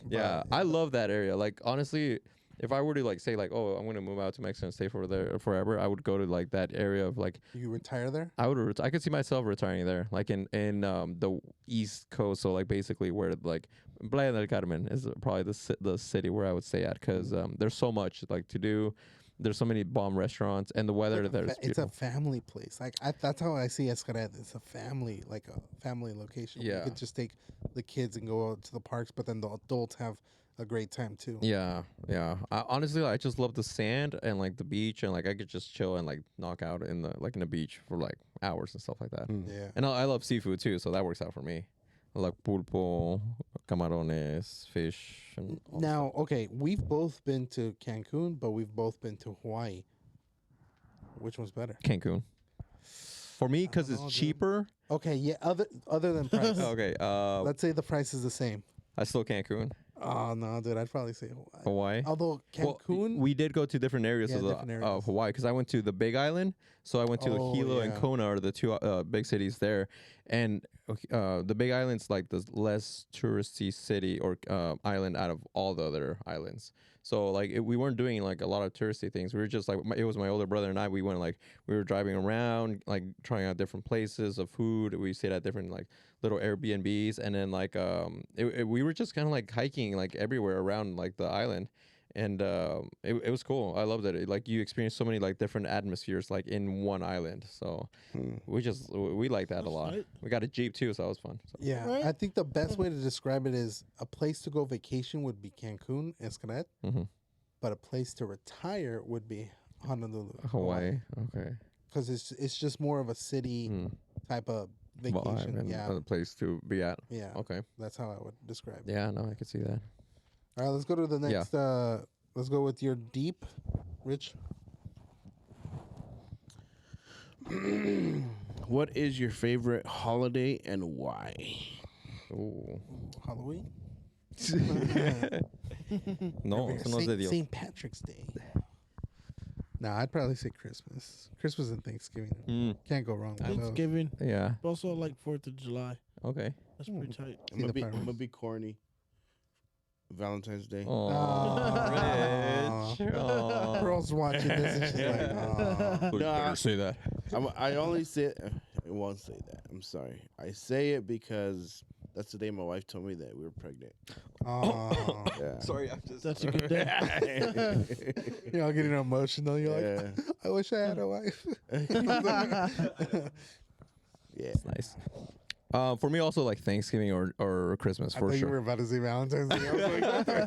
Speaker 4: Yeah, I love that area. Like honestly, if I were to like say like, oh, I'm gonna move out to Mexico and stay for there forever, I would go to like that area of like
Speaker 1: You retire there?
Speaker 4: I would I could see myself retiring there, like in the East Coast. So like basically where like Playa del Carmen is probably the city where I would stay at because there's so much like to do. There's so many bomb restaurants and the weather
Speaker 1: Like
Speaker 4: there is
Speaker 1: it's a
Speaker 4: beautiful.
Speaker 1: family place. Like that's how I see Escaret. It's a family, like a family location. where
Speaker 4: Yeah.
Speaker 1: you could just take the kids and go out to the parks, but then the adults have a great time too.
Speaker 4: Yeah, yeah. Honestly, I just love the sand and like the beach, and like I could just chill and like knock out in the beach for like hours and stuff like that.
Speaker 1: Yeah.
Speaker 4: And I love seafood too, so that works out for me. I like pulpo, camarones, fish, and all that
Speaker 1: Now, okay, we've both been to Cancun, but we've both been to Hawaii. Which one's better?
Speaker 4: stuff. Cancun. For me, because
Speaker 1: don't
Speaker 4: it's
Speaker 1: know, dude.
Speaker 4: cheaper.
Speaker 1: Okay, yeah. Other than price,
Speaker 4: Okay.
Speaker 1: let's say the price is the same.
Speaker 4: I still Cancun,
Speaker 1: Oh no, dude, I'd probably say Hawaii.
Speaker 4: Hawaii.
Speaker 1: Although
Speaker 4: Well,
Speaker 1: Cancun,
Speaker 4: we did go to different areas
Speaker 1: Yeah,
Speaker 4: of
Speaker 1: different areas.
Speaker 4: Hawaii because I went to the Big Island. So I went to
Speaker 1: Oh,
Speaker 4: Hilo and
Speaker 1: yeah.
Speaker 4: Kona are the two big cities there, and the Big Island's like the less touristy city or island out of all the other islands. So like we weren't doing like a lot of touristy things. We were just like it was my older brother and I. We went like we were driving around, like trying out different places of food. We stayed at different like little Airbnbs, and then like we were just kind of like hiking like everywhere around like the island. And it was cool. I loved it. Like you experience so many like different atmospheres like in one island. So we like that a
Speaker 3: That's
Speaker 4: lot.
Speaker 3: tight.
Speaker 4: We got a Jeep too, so that was fun. So.
Speaker 1: yeah,
Speaker 3: Right?
Speaker 1: I think the best way to describe it is a place to go vacation would be Cancun, Escaret,
Speaker 4: Mhm.
Speaker 1: but a place to retire would be Honolulu,
Speaker 4: Hawaii, okay.
Speaker 1: because it's just more of a city
Speaker 4: Mm.
Speaker 1: type of
Speaker 4: Vibe
Speaker 1: vacation.
Speaker 4: and
Speaker 1: Yeah,
Speaker 4: a place to be at.
Speaker 1: yeah,
Speaker 4: Okay.
Speaker 1: that's how I would describe it.
Speaker 4: Yeah, no, I could see that.
Speaker 1: All right, let's go to the
Speaker 4: Yeah.
Speaker 1: next. Let's go with your deep, Rich.
Speaker 2: What is your favorite holiday and why?
Speaker 4: Ooh.
Speaker 1: Halloween.
Speaker 4: No, eso no es de Dios.
Speaker 1: St. Patrick's Day. Nah, I'd probably say Christmas. Christmas and Thanksgiving.
Speaker 4: Mm,
Speaker 1: Can't go wrong with those.
Speaker 3: Thanksgiving.
Speaker 4: yeah.
Speaker 3: But also like 4th of July.
Speaker 4: Okay.
Speaker 3: That's pretty tight.
Speaker 2: I'm gonna
Speaker 1: the
Speaker 2: be, I'm
Speaker 1: fireworks.
Speaker 2: gonna be corny. Valentine's Day.
Speaker 4: Oh,
Speaker 1: Aw.
Speaker 4: Rich. Aw.
Speaker 1: Girls watching this and she's like, "Aw."
Speaker 4: You
Speaker 2: Nah.
Speaker 4: better say that.
Speaker 2: I only say it. I won't say that. I'm sorry. I say it because that's the day my wife told me that we were pregnant.
Speaker 1: Aw.
Speaker 2: Yeah.
Speaker 4: Sorry, I'm just.
Speaker 3: That's a good day.
Speaker 1: You're all getting emotional. You're like,
Speaker 2: Yeah.
Speaker 1: I wish I had a wife.
Speaker 2: Yeah.
Speaker 4: It's nice. For me, also like Thanksgiving or Christmas
Speaker 1: I
Speaker 4: for
Speaker 1: thought you
Speaker 4: sure.
Speaker 1: were about to say Valentine's Day. I was like, what the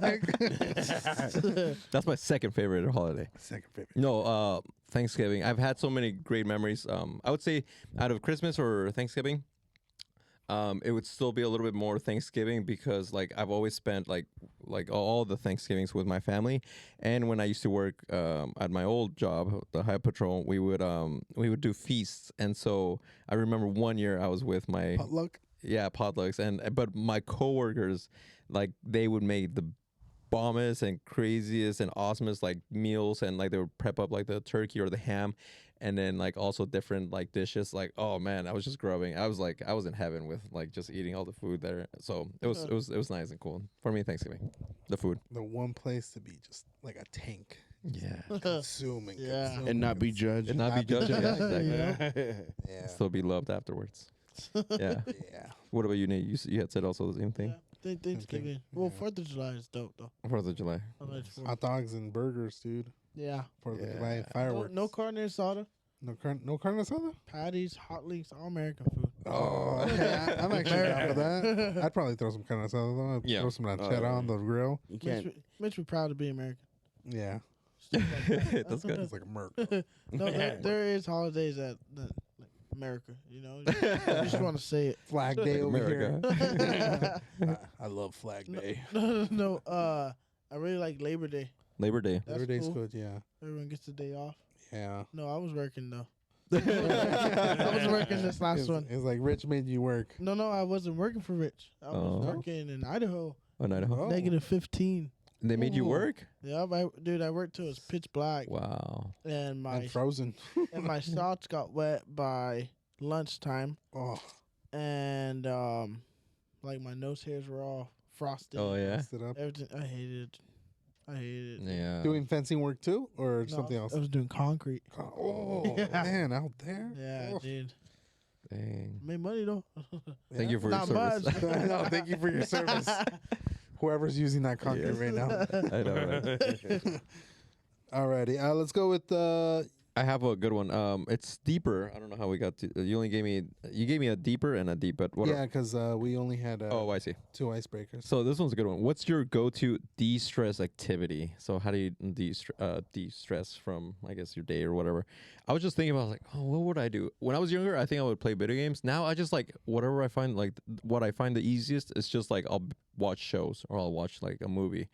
Speaker 1: heck?
Speaker 4: That's my second favorite holiday.
Speaker 1: Second favorite.
Speaker 4: No, Thanksgiving. I've had so many great memories. I would say out of Christmas or Thanksgiving, it would still be a little bit more Thanksgiving because like I've always spent like all the Thanksgivings with my family, and when I used to work at my old job, the Highway Patrol, we would do feasts, and so I remember one year I was with my
Speaker 1: Potluck.
Speaker 4: yeah potlucks, and but my coworkers like they would make the bombest and craziest and awesomest like meals, and like they would prep up like the turkey or the ham, and then like also different like dishes. Like oh man, I was just grubbing. I was in heaven with like just eating all the food there. So it was nice and cool for me. Thanksgiving, the food.
Speaker 1: The one place to be just like a tank,
Speaker 4: Yeah,
Speaker 1: consuming,
Speaker 3: Yeah.
Speaker 1: consuming,
Speaker 2: And not be judged.
Speaker 4: and not be judged. Yeah, exactly.
Speaker 3: Yeah.
Speaker 1: Yeah,
Speaker 4: Still be loved afterwards. Yeah.
Speaker 1: yeah.
Speaker 4: What about you, Nate? You had said also the same thing.
Speaker 3: Thanksgiving. Well,
Speaker 1: Yeah.
Speaker 3: 4th of July is dope though.
Speaker 4: 4th of July.
Speaker 3: I like the 4th.
Speaker 1: Hot dogs and burgers, dude.
Speaker 3: Yeah.
Speaker 1: For the
Speaker 2: Yeah.
Speaker 1: July
Speaker 3: No,
Speaker 1: fireworks.
Speaker 3: no carne asada,
Speaker 1: no carne asada.
Speaker 3: patties, hot links, all American food.
Speaker 1: Oh, okay. I'm actually down for that. I'd probably throw some carne asada though. I'd
Speaker 4: Yeah.
Speaker 1: throw some ranchera
Speaker 2: yeah.
Speaker 1: on the grill.
Speaker 2: You
Speaker 3: Makes
Speaker 2: can't.
Speaker 3: makes me proud to be American.
Speaker 1: Yeah,
Speaker 3: Stuff like that.
Speaker 4: That's good.
Speaker 1: it's like a merc.
Speaker 3: No, there is holidays that like America. You know, you just want to say it.
Speaker 1: Flag Day over
Speaker 4: America.
Speaker 1: here. I love Flag Day.
Speaker 3: No. I really like Labor Day.
Speaker 4: Labor Day.
Speaker 3: That's
Speaker 1: Labor Day's
Speaker 3: cool.
Speaker 1: good. Yeah,
Speaker 3: Everyone gets the day off.
Speaker 1: yeah.
Speaker 3: No, I was working though. I was working this last one.
Speaker 1: It's like Rich made you work.
Speaker 3: No, I wasn't working for Rich. I was
Speaker 4: Oh.
Speaker 3: working in Idaho.
Speaker 4: Oh, no, no.
Speaker 1: Oh.
Speaker 3: Negative 15.
Speaker 4: They made you
Speaker 1: Oh.
Speaker 4: work?
Speaker 3: Yeah, dude, I worked till it was pitch black,
Speaker 4: Wow.
Speaker 3: and my
Speaker 1: And frozen.
Speaker 3: and my socks got wet by lunchtime,
Speaker 1: Oh,
Speaker 3: and like my nose hairs were all frosted.
Speaker 4: Oh yeah.
Speaker 1: messed it up.
Speaker 3: Everything. I hated it. I hated it.
Speaker 4: Yeah.
Speaker 1: Doing fencing work too, or
Speaker 3: No,
Speaker 1: something else?
Speaker 3: I was doing concrete.
Speaker 1: Oh
Speaker 3: Yeah.
Speaker 1: man, out there.
Speaker 3: Yeah,
Speaker 1: Oh.
Speaker 3: dude.
Speaker 4: Dang.
Speaker 3: Made money though.
Speaker 4: Thank you for
Speaker 3: Not
Speaker 4: your service.
Speaker 3: much.
Speaker 1: No, thank you for your service. Whoever's using that concrete
Speaker 4: Yes.
Speaker 1: right now.
Speaker 4: I know, right?
Speaker 1: Alrighty, let's go with
Speaker 4: I have a good one. It's deeper. I don't know how we got to. You gave me a deeper and a deep, but what?
Speaker 1: yeah, because we only had
Speaker 4: Oh, I see.
Speaker 1: 2 icebreakers.
Speaker 4: So this one's a good one. What's your go-to de-stress activity? So how do you de-stress from, I guess, your day or whatever? I was just thinking about like, oh, what would I do? When I was younger, I think I would play video games. Now I just like whatever I find, like what I find the easiest is just like I'll watch shows or I'll watch like a movie.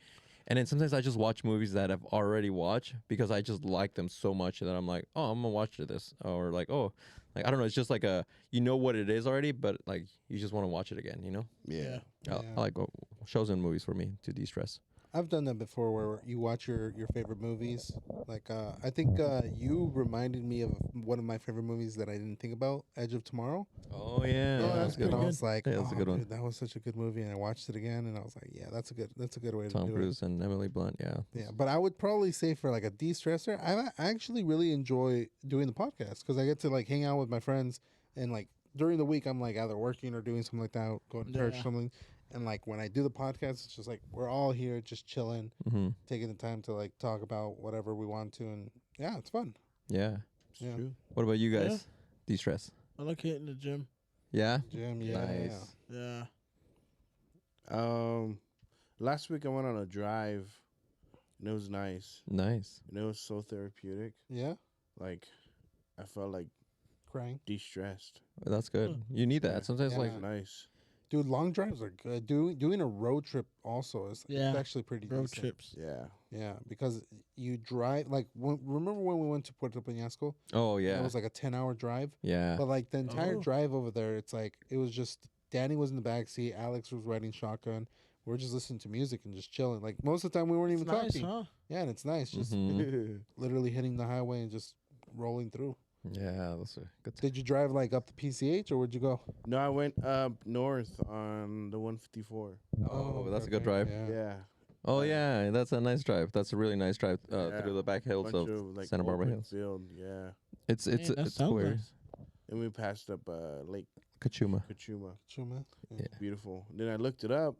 Speaker 4: And then sometimes I just watch movies that I've already watched because I just like them so much that I'm like, oh, I'm gonna watch this, or like, oh, like I don't know, it's just like you know what it is already, but like you just want to watch it again, you know?
Speaker 2: Yeah.
Speaker 1: Yeah.
Speaker 4: I like shows and movies for me to de-stress.
Speaker 1: I've done that before, where you watch your favorite movies. Like I think you reminded me of one of my favorite movies that I didn't think about, Edge of Tomorrow.
Speaker 4: Oh yeah,
Speaker 3: Oh, that's
Speaker 1: And
Speaker 3: pretty
Speaker 1: I
Speaker 3: good.
Speaker 1: was like,
Speaker 4: Yeah, that's a
Speaker 1: oh,
Speaker 4: good one.
Speaker 1: dude, that was such a good movie, and I watched it again, and I was like, yeah, that's a good way to
Speaker 4: Tom
Speaker 1: do
Speaker 4: Cruise and Emily Blunt. Yeah.
Speaker 1: it. Yeah, but I would probably say for like a de-stressor, I actually really enjoy doing the podcast because I get to like hang out with my friends, and like during the week I'm like either working or doing something like that, going to church,
Speaker 3: Yeah.
Speaker 1: something. And like when I do the podcast, it's just like we're all here, just chilling,
Speaker 4: Mm-hmm.
Speaker 1: taking the time to like talk about whatever we want to, and yeah, it's fun.
Speaker 4: Yeah.
Speaker 2: It's
Speaker 1: Yeah.
Speaker 2: true.
Speaker 4: What about you guys?
Speaker 3: Yeah.
Speaker 4: De-stress.
Speaker 3: I like hitting the gym.
Speaker 4: Yeah.
Speaker 1: Jim, yeah,
Speaker 4: Nice.
Speaker 3: Yeah.
Speaker 2: Last week I went on a drive, and it was nice,
Speaker 4: Nice.
Speaker 2: and it was so therapeutic.
Speaker 1: yeah,
Speaker 2: Like, I felt like
Speaker 1: crying,
Speaker 2: de-stressed.
Speaker 4: That's good. You need that. Sometimes
Speaker 1: Yeah.
Speaker 4: like
Speaker 2: It was nice.
Speaker 1: dude. Long drives are good. Doing a road trip also is
Speaker 3: Yeah.
Speaker 1: it's actually pretty
Speaker 3: Road
Speaker 1: decent.
Speaker 3: trips.
Speaker 2: Yeah.
Speaker 1: Yeah, because you drive like remember when we went to Puerto Peñasco?
Speaker 4: oh yeah.
Speaker 1: It was like a 10-hour drive,
Speaker 4: yeah.
Speaker 1: but like the entire
Speaker 3: Oh.
Speaker 1: drive over there, it's like it was just Danny was in the back seat, Alex was riding shotgun. We're just listening to music and just chilling. Like most of the time, we weren't
Speaker 3: It's
Speaker 1: even
Speaker 3: nice,
Speaker 1: talking.
Speaker 3: huh?
Speaker 1: Yeah, and it's nice, just
Speaker 4: Mhm.
Speaker 1: literally hitting the highway and just rolling through.
Speaker 4: Yeah, that's a good.
Speaker 1: Did you drive like up the PCH or where'd you go?
Speaker 2: No, I went up north on the 154.
Speaker 4: Oh, that's a good
Speaker 1: okay,
Speaker 4: drive.
Speaker 1: Yeah.
Speaker 2: Yeah.
Speaker 4: Oh yeah, that's a nice drive. That's a really nice drive
Speaker 2: Yeah.
Speaker 4: through the back hills
Speaker 2: Bunch
Speaker 4: of
Speaker 2: of like
Speaker 4: Santa Barbara
Speaker 2: open
Speaker 4: Hills.
Speaker 2: field. Yeah.
Speaker 4: It's
Speaker 3: Man, that
Speaker 4: it's
Speaker 3: sounds
Speaker 4: weird.
Speaker 3: nice.
Speaker 2: And we passed up Lake
Speaker 4: Kachuma.
Speaker 2: Kachuma.
Speaker 1: Chuma.
Speaker 4: Yeah.
Speaker 2: Beautiful. Then I looked it up.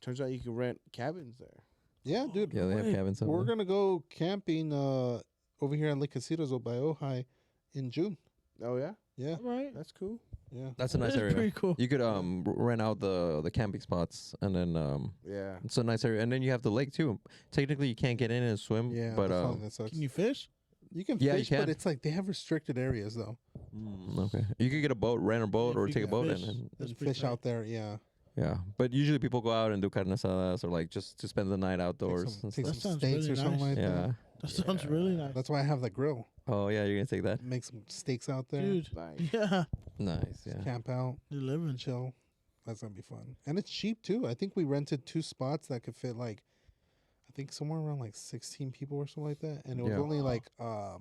Speaker 2: Turns out you can rent cabins there.
Speaker 1: Yeah, dude.
Speaker 4: Yeah, they have
Speaker 3: Wait,
Speaker 4: cabins.
Speaker 1: We're
Speaker 4: over there.
Speaker 1: gonna go camping over here in Lake Casitas by Ojai in June.
Speaker 2: Oh yeah,
Speaker 1: Yeah,
Speaker 3: All right.
Speaker 2: that's cool.
Speaker 1: yeah.
Speaker 4: That's a nice
Speaker 3: That's
Speaker 4: area.
Speaker 3: pretty cool.
Speaker 4: You could rent out the camping spots, and then
Speaker 2: Yeah.
Speaker 4: it's a nice area, and then you have the lake too. Technically, you can't get in and swim,
Speaker 1: Yeah,
Speaker 4: but
Speaker 1: that's something that sucks.
Speaker 3: Can you fish?
Speaker 1: You can
Speaker 4: Yeah, you
Speaker 1: fish, but
Speaker 4: can.
Speaker 1: it's like they have restricted areas though.
Speaker 4: Okay, you could get a boat, rent a boat,
Speaker 3: If
Speaker 4: or
Speaker 3: you
Speaker 4: take a
Speaker 3: can
Speaker 4: boat
Speaker 3: fish.
Speaker 4: and
Speaker 3: That's
Speaker 1: And
Speaker 3: pretty
Speaker 1: fish
Speaker 3: tight.
Speaker 1: out there, yeah.
Speaker 4: yeah. But usually people go out and do carne asadas or like just to spend the night outdoors. and
Speaker 1: Take
Speaker 4: stuff.
Speaker 3: That
Speaker 1: some
Speaker 3: sounds
Speaker 1: steaks
Speaker 3: really
Speaker 1: or something
Speaker 3: nice.
Speaker 1: like
Speaker 4: Yeah.
Speaker 1: that.
Speaker 3: That sounds really nice.
Speaker 1: That's why I have the grill.
Speaker 4: Oh yeah, you're gonna take that.
Speaker 1: Make some steaks out there.
Speaker 3: Dude,
Speaker 2: Nice.
Speaker 3: yeah.
Speaker 4: Nice. Yeah.
Speaker 1: Camp out,
Speaker 3: You're living.
Speaker 1: chill. That's gonna be fun. And it's cheap too. I think we rented 2 spots that could fit like I think somewhere around like 16 people or something like that. And it was
Speaker 4: Yeah.
Speaker 1: only like how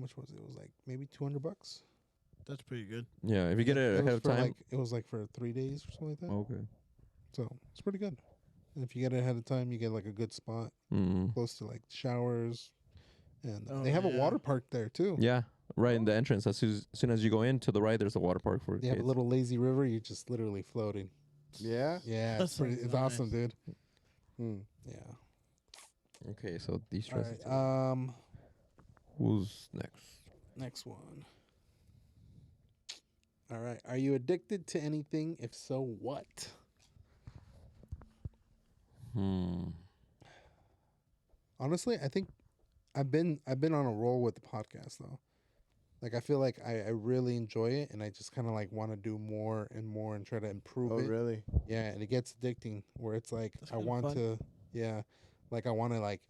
Speaker 1: much was it? It was like maybe $200.
Speaker 3: That's pretty good.
Speaker 4: Yeah. If you get it
Speaker 1: was
Speaker 4: ahead of
Speaker 1: for
Speaker 4: time.
Speaker 1: like it was like for 3 days or something like that.
Speaker 4: Okay.
Speaker 1: So it's pretty good. And if you get it ahead of time, you get like a good spot
Speaker 4: Mm.
Speaker 1: close to like showers, and
Speaker 3: Oh,
Speaker 1: they have a
Speaker 3: yeah.
Speaker 1: water park there too.
Speaker 4: Yeah. Right in the entrance. As soon as you go in to the right, there's a water park for
Speaker 1: They have a
Speaker 4: kids.
Speaker 1: little lazy river. You're just literally floating.
Speaker 2: Yeah.
Speaker 1: Yeah,
Speaker 3: That
Speaker 1: it's pretty.
Speaker 3: sounds
Speaker 1: It's awesome,
Speaker 3: nice.
Speaker 1: dude.
Speaker 2: Hmm.
Speaker 1: Yeah.
Speaker 4: Okay, so these
Speaker 1: All
Speaker 4: dresses.
Speaker 1: right.
Speaker 4: Who's next?
Speaker 1: Next one. All right. Are you addicted to anything? If so, what? Honestly, I think I've been on a roll with the podcast though. Like I feel like I really enjoy it, and I just kind of like want to do more and more and try to improve
Speaker 2: Oh,
Speaker 1: it.
Speaker 2: really?
Speaker 1: Yeah, and it gets addicting where it's like
Speaker 3: That's
Speaker 1: I
Speaker 3: kinda
Speaker 1: want
Speaker 3: fun.
Speaker 1: to, yeah, like I want to like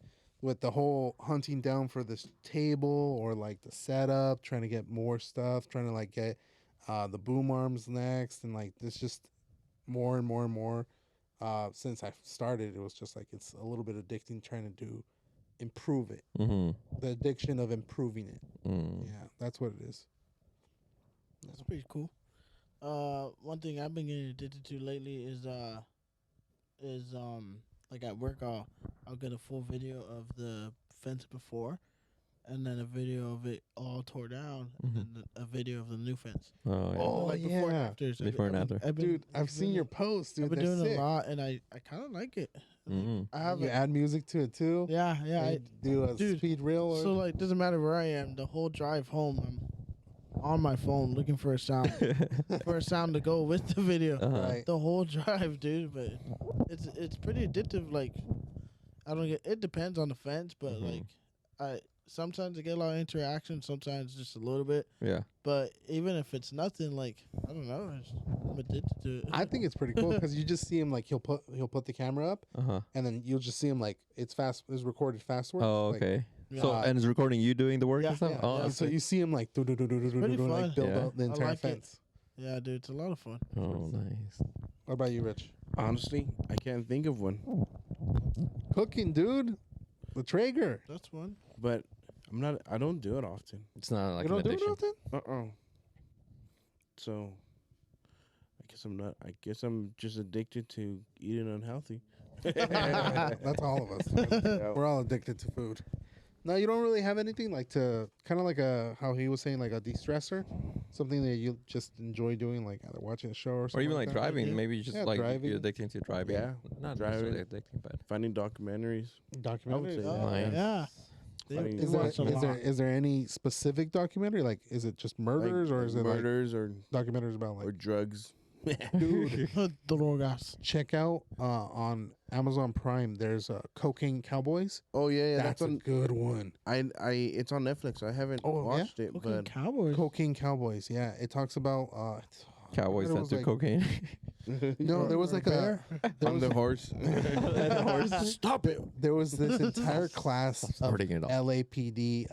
Speaker 1: with the whole hunting down for this table or like the setup, trying to get more stuff, trying to like get the boom arms next, and like there's just more and more and more. Since I started, it was just like it's a little bit addicting trying to improve it.
Speaker 4: Mm-hmm.
Speaker 1: The addiction of improving it.
Speaker 4: Mm.
Speaker 1: Yeah, that's what it is.
Speaker 3: That's pretty cool. One thing I've been getting addicted to lately is like at work I'll get a full video of the fence before, and then a video of it all tore down,
Speaker 4: Mhm.
Speaker 3: and then a video of the new fence.
Speaker 4: Oh yeah.
Speaker 1: Oh,
Speaker 3: like before and
Speaker 1: yeah.
Speaker 3: afters.
Speaker 4: Before and after.
Speaker 1: Dude, I've seen your posts, dude.
Speaker 3: I've been
Speaker 1: They're
Speaker 3: doing
Speaker 1: sick.
Speaker 3: a lot, and I kind of like it.
Speaker 4: Mm.
Speaker 3: I have
Speaker 1: You
Speaker 3: it.
Speaker 1: add music to it too.
Speaker 3: Yeah.
Speaker 1: And you do a
Speaker 3: dude,
Speaker 1: speed reel. Or
Speaker 3: So like, doesn't matter where I am. The whole drive home, I'm on my phone looking for a sound, for a sound to go with the video.
Speaker 4: Uh-huh.
Speaker 1: right.
Speaker 3: The whole drive, dude. But it's pretty addictive. Like, I don't get. It depends on the fence, but
Speaker 4: Mhm.
Speaker 3: like, I sometimes I get a lot of interaction. Sometimes just a little bit.
Speaker 4: Yeah.
Speaker 3: But even if it's nothing, like I don't know, I'm addicted to it.
Speaker 1: I think it's pretty cool because you just see him like he'll put the camera up
Speaker 4: Uh-huh.
Speaker 1: and then you'll just see him like it's recorded fast work.
Speaker 4: Oh,
Speaker 1: like,
Speaker 4: okay.
Speaker 3: Yeah.
Speaker 4: So and is recording you doing the work
Speaker 3: Yeah,
Speaker 4: and stuff?
Speaker 1: Yeah,
Speaker 4: Oh,
Speaker 1: and
Speaker 4: that's
Speaker 1: so
Speaker 4: sick.
Speaker 1: you see him like
Speaker 3: pretty
Speaker 1: like
Speaker 3: fun.
Speaker 1: build
Speaker 4: Yeah.
Speaker 1: out the
Speaker 3: I
Speaker 1: entire
Speaker 3: like it.
Speaker 1: fence.
Speaker 3: Yeah, dude, it's a lot of fun.
Speaker 4: Oh, nice.
Speaker 1: What about you, Rich?
Speaker 2: Honestly, I can't think of one.
Speaker 1: Cooking, dude. The Traeger.
Speaker 3: That's one.
Speaker 2: But I don't do it often.
Speaker 4: It's not like
Speaker 1: you
Speaker 4: an
Speaker 1: don't do
Speaker 4: addiction.
Speaker 1: it often?
Speaker 2: So, I guess I'm not. I guess I'm just addicted to eating unhealthy.
Speaker 1: That's all of us. dude.
Speaker 2: Yeah.
Speaker 1: We're all addicted to food. No, you don't really have anything like to kind of like how he was saying, like a de-stressor, something that you just enjoy doing, like either watching a show or
Speaker 4: Or
Speaker 1: something.
Speaker 4: even like
Speaker 1: that?
Speaker 4: driving.
Speaker 3: Yeah.
Speaker 4: Maybe you just
Speaker 1: Yeah,
Speaker 4: like
Speaker 1: driving.
Speaker 4: you're addicting to driving.
Speaker 2: Yeah,
Speaker 4: Not
Speaker 2: driving.
Speaker 4: necessarily addicting, but
Speaker 2: Finding documentaries.
Speaker 1: Documentaries.
Speaker 2: say
Speaker 3: Oh,
Speaker 4: Nice.
Speaker 3: yeah. They-
Speaker 2: Funny.
Speaker 3: they
Speaker 1: Is there,
Speaker 3: watch a lot.
Speaker 1: is there any specific documentary? Like, is it just murders or is it like
Speaker 2: murders or
Speaker 1: documentaries about like
Speaker 2: drugs?
Speaker 1: dude?
Speaker 3: Drogas.
Speaker 1: Check out on Amazon Prime. There's Cocaine Cowboys.
Speaker 2: Oh yeah,
Speaker 1: That's
Speaker 2: that's
Speaker 1: a
Speaker 2: on.
Speaker 1: good one.
Speaker 2: It's on Netflix. I haven't
Speaker 1: Oh, yeah?
Speaker 2: watched it,
Speaker 3: Fucking
Speaker 2: but
Speaker 3: cowboys.
Speaker 1: Cocaine Cowboys. Yeah, it talks about
Speaker 4: cowboys
Speaker 1: it
Speaker 4: that
Speaker 1: was
Speaker 4: do
Speaker 1: like-
Speaker 4: cocaine.
Speaker 1: no. There was like a there
Speaker 2: on
Speaker 1: was,
Speaker 2: the horse.
Speaker 3: Stop it.
Speaker 1: there was this entire class of
Speaker 4: Starting it off.
Speaker 1: LAPD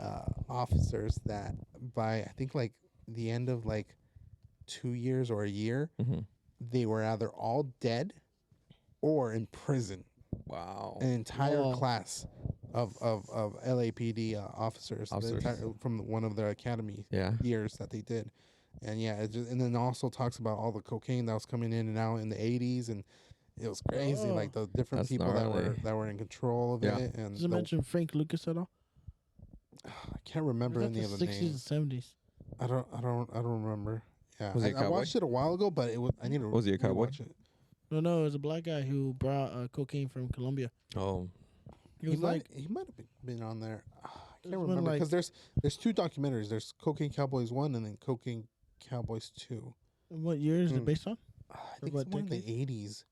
Speaker 1: officers that by I think like the end of like 2 years or a year,
Speaker 4: Mm-hmm.
Speaker 1: they were either all dead or in prison.
Speaker 4: Wow.
Speaker 1: An entire
Speaker 3: Whoa.
Speaker 1: class of LAPD officers, the
Speaker 4: Officers.
Speaker 1: from one of their academy
Speaker 4: Yeah.
Speaker 1: years that they did. And yeah, and then also talks about all the cocaine that was coming in and out in the 80s, and it was crazy,
Speaker 3: Oh.
Speaker 1: like the different
Speaker 4: That's
Speaker 1: people
Speaker 4: gnarly.
Speaker 1: that were in control of
Speaker 4: Yeah.
Speaker 1: it. And
Speaker 3: Does it
Speaker 1: the-
Speaker 3: mention Frank Lucas at all?
Speaker 1: I can't remember
Speaker 3: Was
Speaker 1: any
Speaker 3: that
Speaker 1: of
Speaker 3: the
Speaker 1: the
Speaker 3: 60s
Speaker 1: names.
Speaker 3: and 70s?
Speaker 1: I don't remember. Yeah,
Speaker 4: Was he a
Speaker 1: I
Speaker 4: cowboy?
Speaker 1: watched it a while ago, but it was I need to.
Speaker 4: Was he a cowboy?
Speaker 1: rewatch it.
Speaker 3: No, it was a black guy who brought cocaine from Colombia.
Speaker 4: Oh.
Speaker 3: He was like,
Speaker 1: he might have been on there. I
Speaker 3: There's
Speaker 1: can't
Speaker 3: one
Speaker 1: remember
Speaker 3: like-
Speaker 1: because there's 2 documentaries. There's Cocaine Cowboys 1 and then Cocaine Cowboys 2.
Speaker 3: what year is
Speaker 1: Hmm.
Speaker 3: it based on?
Speaker 1: I think
Speaker 3: what
Speaker 1: somewhere in the
Speaker 3: decade?
Speaker 1: 80s.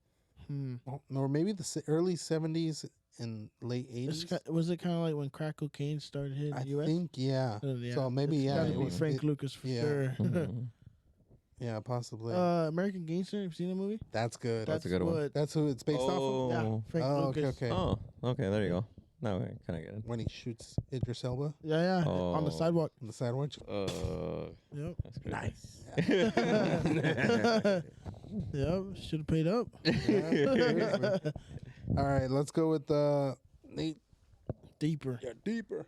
Speaker 3: Hmm.
Speaker 1: Or maybe the early 70s in late
Speaker 3: It's
Speaker 1: 80s.
Speaker 3: was it kind of like when crack cocaine started hitting
Speaker 1: I
Speaker 3: the U.S.?
Speaker 1: think, yeah.
Speaker 3: Yeah,
Speaker 1: So maybe,
Speaker 3: it's
Speaker 1: yeah,
Speaker 3: gotta
Speaker 1: it
Speaker 3: be
Speaker 1: was-
Speaker 3: Frank
Speaker 1: it-
Speaker 3: Lucas for
Speaker 1: yeah.
Speaker 3: sure.
Speaker 4: Mhm.
Speaker 1: Yeah, possibly.
Speaker 3: American Gangster. Have you seen the movie?
Speaker 1: That's good.
Speaker 4: That's a good one.
Speaker 1: That's who it's based off of?
Speaker 3: Yeah,
Speaker 4: Oh,
Speaker 3: Frank
Speaker 1: Oh,
Speaker 3: Lucas.
Speaker 1: okay.
Speaker 4: oh, okay. There you go. Now I kind of get it.
Speaker 1: When he shoots Idris Elba
Speaker 3: Yeah, on the
Speaker 4: Oh.
Speaker 3: sidewalk.
Speaker 1: on the sidewalk.
Speaker 3: Yep.
Speaker 4: That's good.
Speaker 2: Nice.
Speaker 3: Yep. Should have paid up.
Speaker 1: All right, let's go with Nate.
Speaker 3: Deeper.
Speaker 1: Yeah, deeper.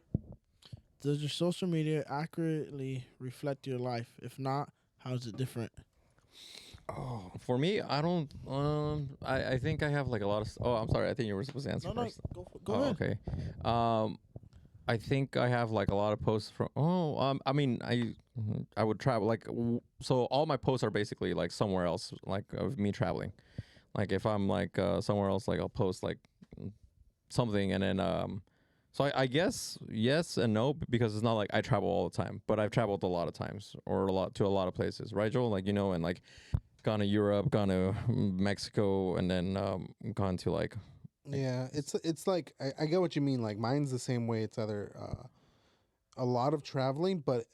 Speaker 3: Does your social media accurately reflect your life? If not, how is it different?
Speaker 1: Oh,
Speaker 4: For me, I don't. I think I have like a lot of. Oh, I'm sorry. I think you were supposed to answer
Speaker 3: No,
Speaker 4: first.
Speaker 3: go
Speaker 4: Oh,
Speaker 3: ahead.
Speaker 4: okay. I think I have like a lot of posts from. I mean, I would travel like. So all my posts are basically like somewhere else, like of me traveling. Like if I'm like somewhere else, like I'll post like something, and then So I guess yes and no because it's not like I travel all the time, but I've traveled a lot of times or to a lot of places, right, Joel? Like and like gone to Europe, gone to Mexico, and then gone to like.
Speaker 1: yeah. It's like I get what you mean. Like mine's the same way. It's either a lot of traveling, but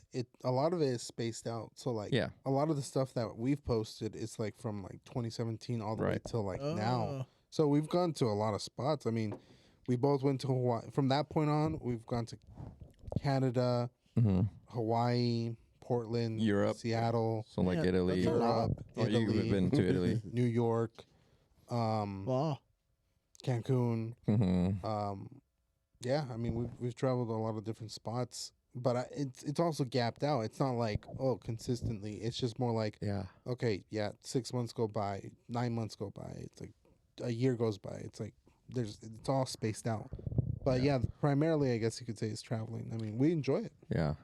Speaker 1: a lot of it is spaced out. So like
Speaker 4: Yeah.
Speaker 1: a lot of the stuff that we've posted is like from like 2017 all the way
Speaker 4: Right.
Speaker 1: till like now.
Speaker 3: Oh.
Speaker 1: So we've gone to a lot of spots. I mean, we both went to Hawaii. From that point on, we've gone to Canada,
Speaker 4: Mm-hmm.
Speaker 1: Hawaii, Portland,
Speaker 4: Europe.
Speaker 1: Seattle,
Speaker 4: So like
Speaker 3: Yeah,
Speaker 4: Italy.
Speaker 3: that's a lot.
Speaker 1: Europe,
Speaker 4: Oh, you've
Speaker 1: Italy,
Speaker 4: been to Italy.
Speaker 1: New York,
Speaker 3: Wow.
Speaker 1: Cancun.
Speaker 4: Mm-hmm.
Speaker 1: Yeah, I mean we've traveled a lot of different spots, but it's also gapped out. It's not like consistently. It's just more like
Speaker 4: Yeah.
Speaker 1: okay, yeah, 6 months go by, 9 months go by. It's like a year goes by. It's like it's all spaced out. But yeah, primarily I guess you could say is traveling. I mean, we enjoy it.
Speaker 4: Yeah.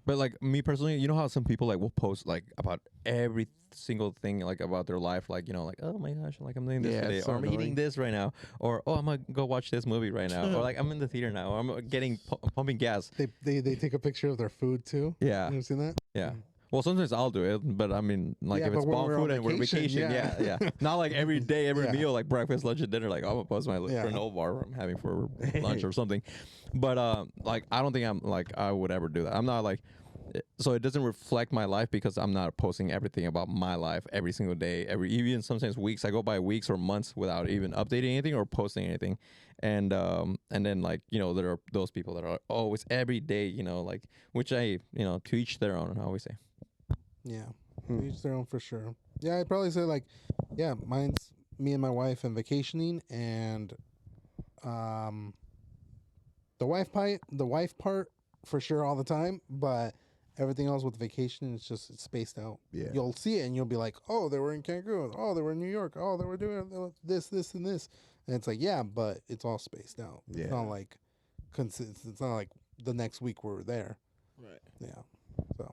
Speaker 4: But like me personally, you know how some people like will post like about every single thing like about their life, like like oh my gosh, like I'm doing this
Speaker 1: Yeah,
Speaker 4: today,
Speaker 1: it's so
Speaker 4: or I'm eating
Speaker 1: annoying.
Speaker 4: this right now, or oh I'm gonna go watch this movie right now, or like I'm in the theater now, or I'm getting pumping gas.
Speaker 1: They take a picture of their food too.
Speaker 4: Yeah,
Speaker 1: You ever seen that?
Speaker 4: yeah. Well, sometimes I'll do it, but I mean, like
Speaker 1: Yeah,
Speaker 4: if it's
Speaker 1: but when
Speaker 4: bomb
Speaker 1: we're on
Speaker 4: food and we're
Speaker 1: vacation,
Speaker 4: vacation,
Speaker 1: yeah.
Speaker 4: yeah. Not like every day, every
Speaker 1: Yeah.
Speaker 4: meal, like breakfast, lunch, and dinner. Like I'm gonna post my
Speaker 1: Yeah.
Speaker 4: granola bar I'm having for lunch or something. But like I don't think I'm like I would ever do that. I'm not like. So it doesn't reflect my life because I'm not posting everything about my life every single day, even sometimes weeks. I go by weeks or months without even updating anything or posting anything, and then like there are those people that are it's every day, like which I to each their own. I always say.
Speaker 1: Yeah, each their own for sure. Yeah, I'd probably say like, yeah, mine's me and my wife and vacationing, and the wife part for sure all the time, but everything else with vacation it's spaced out.
Speaker 2: Yeah.
Speaker 1: You'll see it and you'll be like, oh, they were in Cancun, oh, they were in New York, oh, they were doing this, and this, and it's like, yeah, but it's all spaced out.
Speaker 2: Yeah.
Speaker 1: It's not like it's not like the next week we're there.
Speaker 3: Right.
Speaker 1: Yeah, so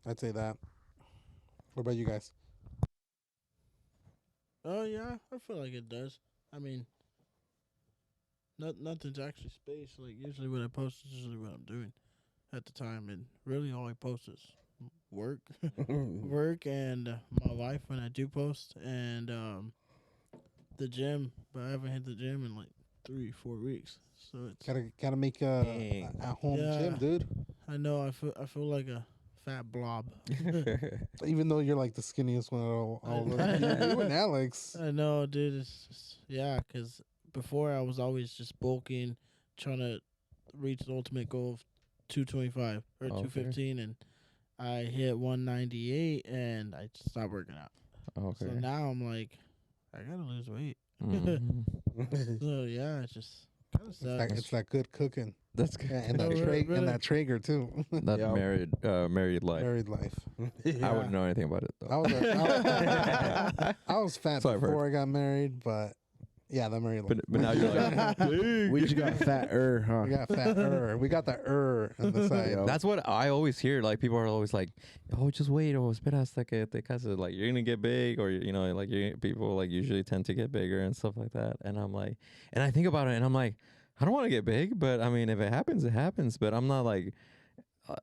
Speaker 1: I'd say that. What about you guys?
Speaker 3: Oh yeah, I feel like it does. I mean, nothing's actually spaced. Like usually when I post is usually what I'm doing at the time, and really all I post is work, work, and my life when I do post, and the gym. But I haven't hit the gym in like 3-4 weeks, so it's.
Speaker 1: Gotta make a home
Speaker 3: Yeah.
Speaker 1: gym, dude.
Speaker 3: I know. I feel like a fat blob.
Speaker 1: Even though you're like the skinniest one, you and Alex.
Speaker 3: I know, dude. It's just, yeah, because before I was always just bulking, trying to reach the ultimate goal of 225 or
Speaker 4: Okay.
Speaker 3: 215, and I hit 198, and I just stopped working out.
Speaker 4: Okay.
Speaker 3: So now I'm like, I gotta lose weight.
Speaker 4: Mhm.
Speaker 3: So yeah, it's just kind of sucks.
Speaker 1: It's that good cooking.
Speaker 4: That's good.
Speaker 1: And
Speaker 3: No,
Speaker 1: that
Speaker 3: really.
Speaker 1: and that Traeger too.
Speaker 4: That
Speaker 2: Yeah.
Speaker 4: married life.
Speaker 1: Married life.
Speaker 4: I wouldn't know anything about it
Speaker 1: I
Speaker 4: though.
Speaker 1: was I was fat
Speaker 4: So I've heard.
Speaker 1: before I got married, but yeah, the married life.
Speaker 4: But now you're like,
Speaker 2: We just got fatter, huh?
Speaker 1: We got fat. We got the on the side.
Speaker 2: Yeah.
Speaker 4: that's what I always hear. Like people are always like, "Oh, just wait, or espera hasta que te cases." Like you're gonna get big, or like people like usually tend to get bigger and stuff like that. And I'm like, and I think about it, and I'm like, I don't want to get big, but I mean, if it happens, it happens. But I'm not like,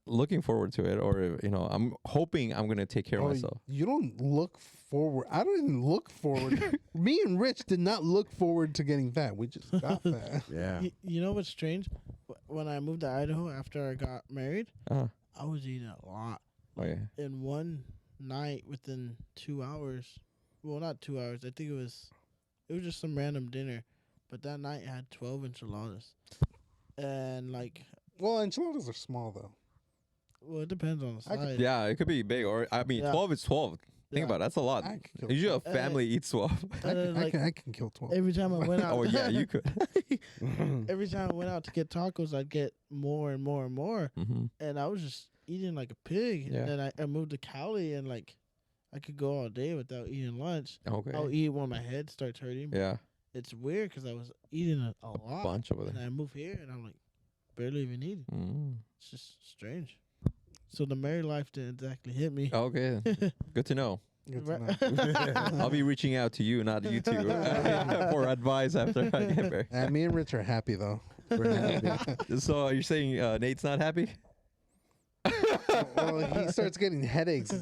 Speaker 4: looking forward to it, or I'm hoping I'm gonna take care of
Speaker 1: Oh,
Speaker 4: myself.
Speaker 1: you don't look forward. I don't even look forward. Me and Rich did not look forward to getting fat. We just got fat.
Speaker 2: Yeah.
Speaker 3: You know what's strange? When I moved to Idaho after I got married,
Speaker 4: Uh,
Speaker 3: I was eating a lot.
Speaker 4: oh yeah.
Speaker 3: In one night, within 2 hours, well, not 2 hours. I think it was just some random dinner, but that night I had 12 enchiladas, and like,
Speaker 1: Well, enchiladas are small though.
Speaker 3: well, it depends on the
Speaker 1: I could-
Speaker 3: size.
Speaker 4: Yeah, it could be big, or I mean,
Speaker 3: Yeah.
Speaker 4: 12 is 12. Think
Speaker 3: Yeah.
Speaker 4: about it. That's a lot.
Speaker 1: I could kill
Speaker 4: Usually, a
Speaker 1: 12.
Speaker 4: family eats 12.
Speaker 3: And then, like,
Speaker 1: I can kill 12.
Speaker 3: every time I went out,
Speaker 4: Oh yeah, you could.
Speaker 3: every time I went out to get tacos, I'd get more and more and more,
Speaker 4: hmm
Speaker 3: and I was just eating like a pig.
Speaker 4: Yeah.
Speaker 3: And then I moved to Cali, and like, I could go all day without eating lunch.
Speaker 4: Okay.
Speaker 3: I'll eat when my head starts hurting.
Speaker 4: Yeah,
Speaker 3: It's weird because I was eating a
Speaker 4: a
Speaker 3: lot.
Speaker 4: bunch over
Speaker 3: And
Speaker 4: there.
Speaker 3: I move here and I'm like barely even eating.
Speaker 4: Mm.
Speaker 3: It's just strange. So the married life didn't exactly hit me.
Speaker 4: Okay, good to know.
Speaker 1: Good to
Speaker 3: Right.
Speaker 1: know.
Speaker 4: I'll be reaching out to you, not you two, for advice after I get married.
Speaker 1: And me and Rich are happy though. We're happy.
Speaker 4: So you're saying Nate's not happy?
Speaker 1: Well, he starts getting headaches.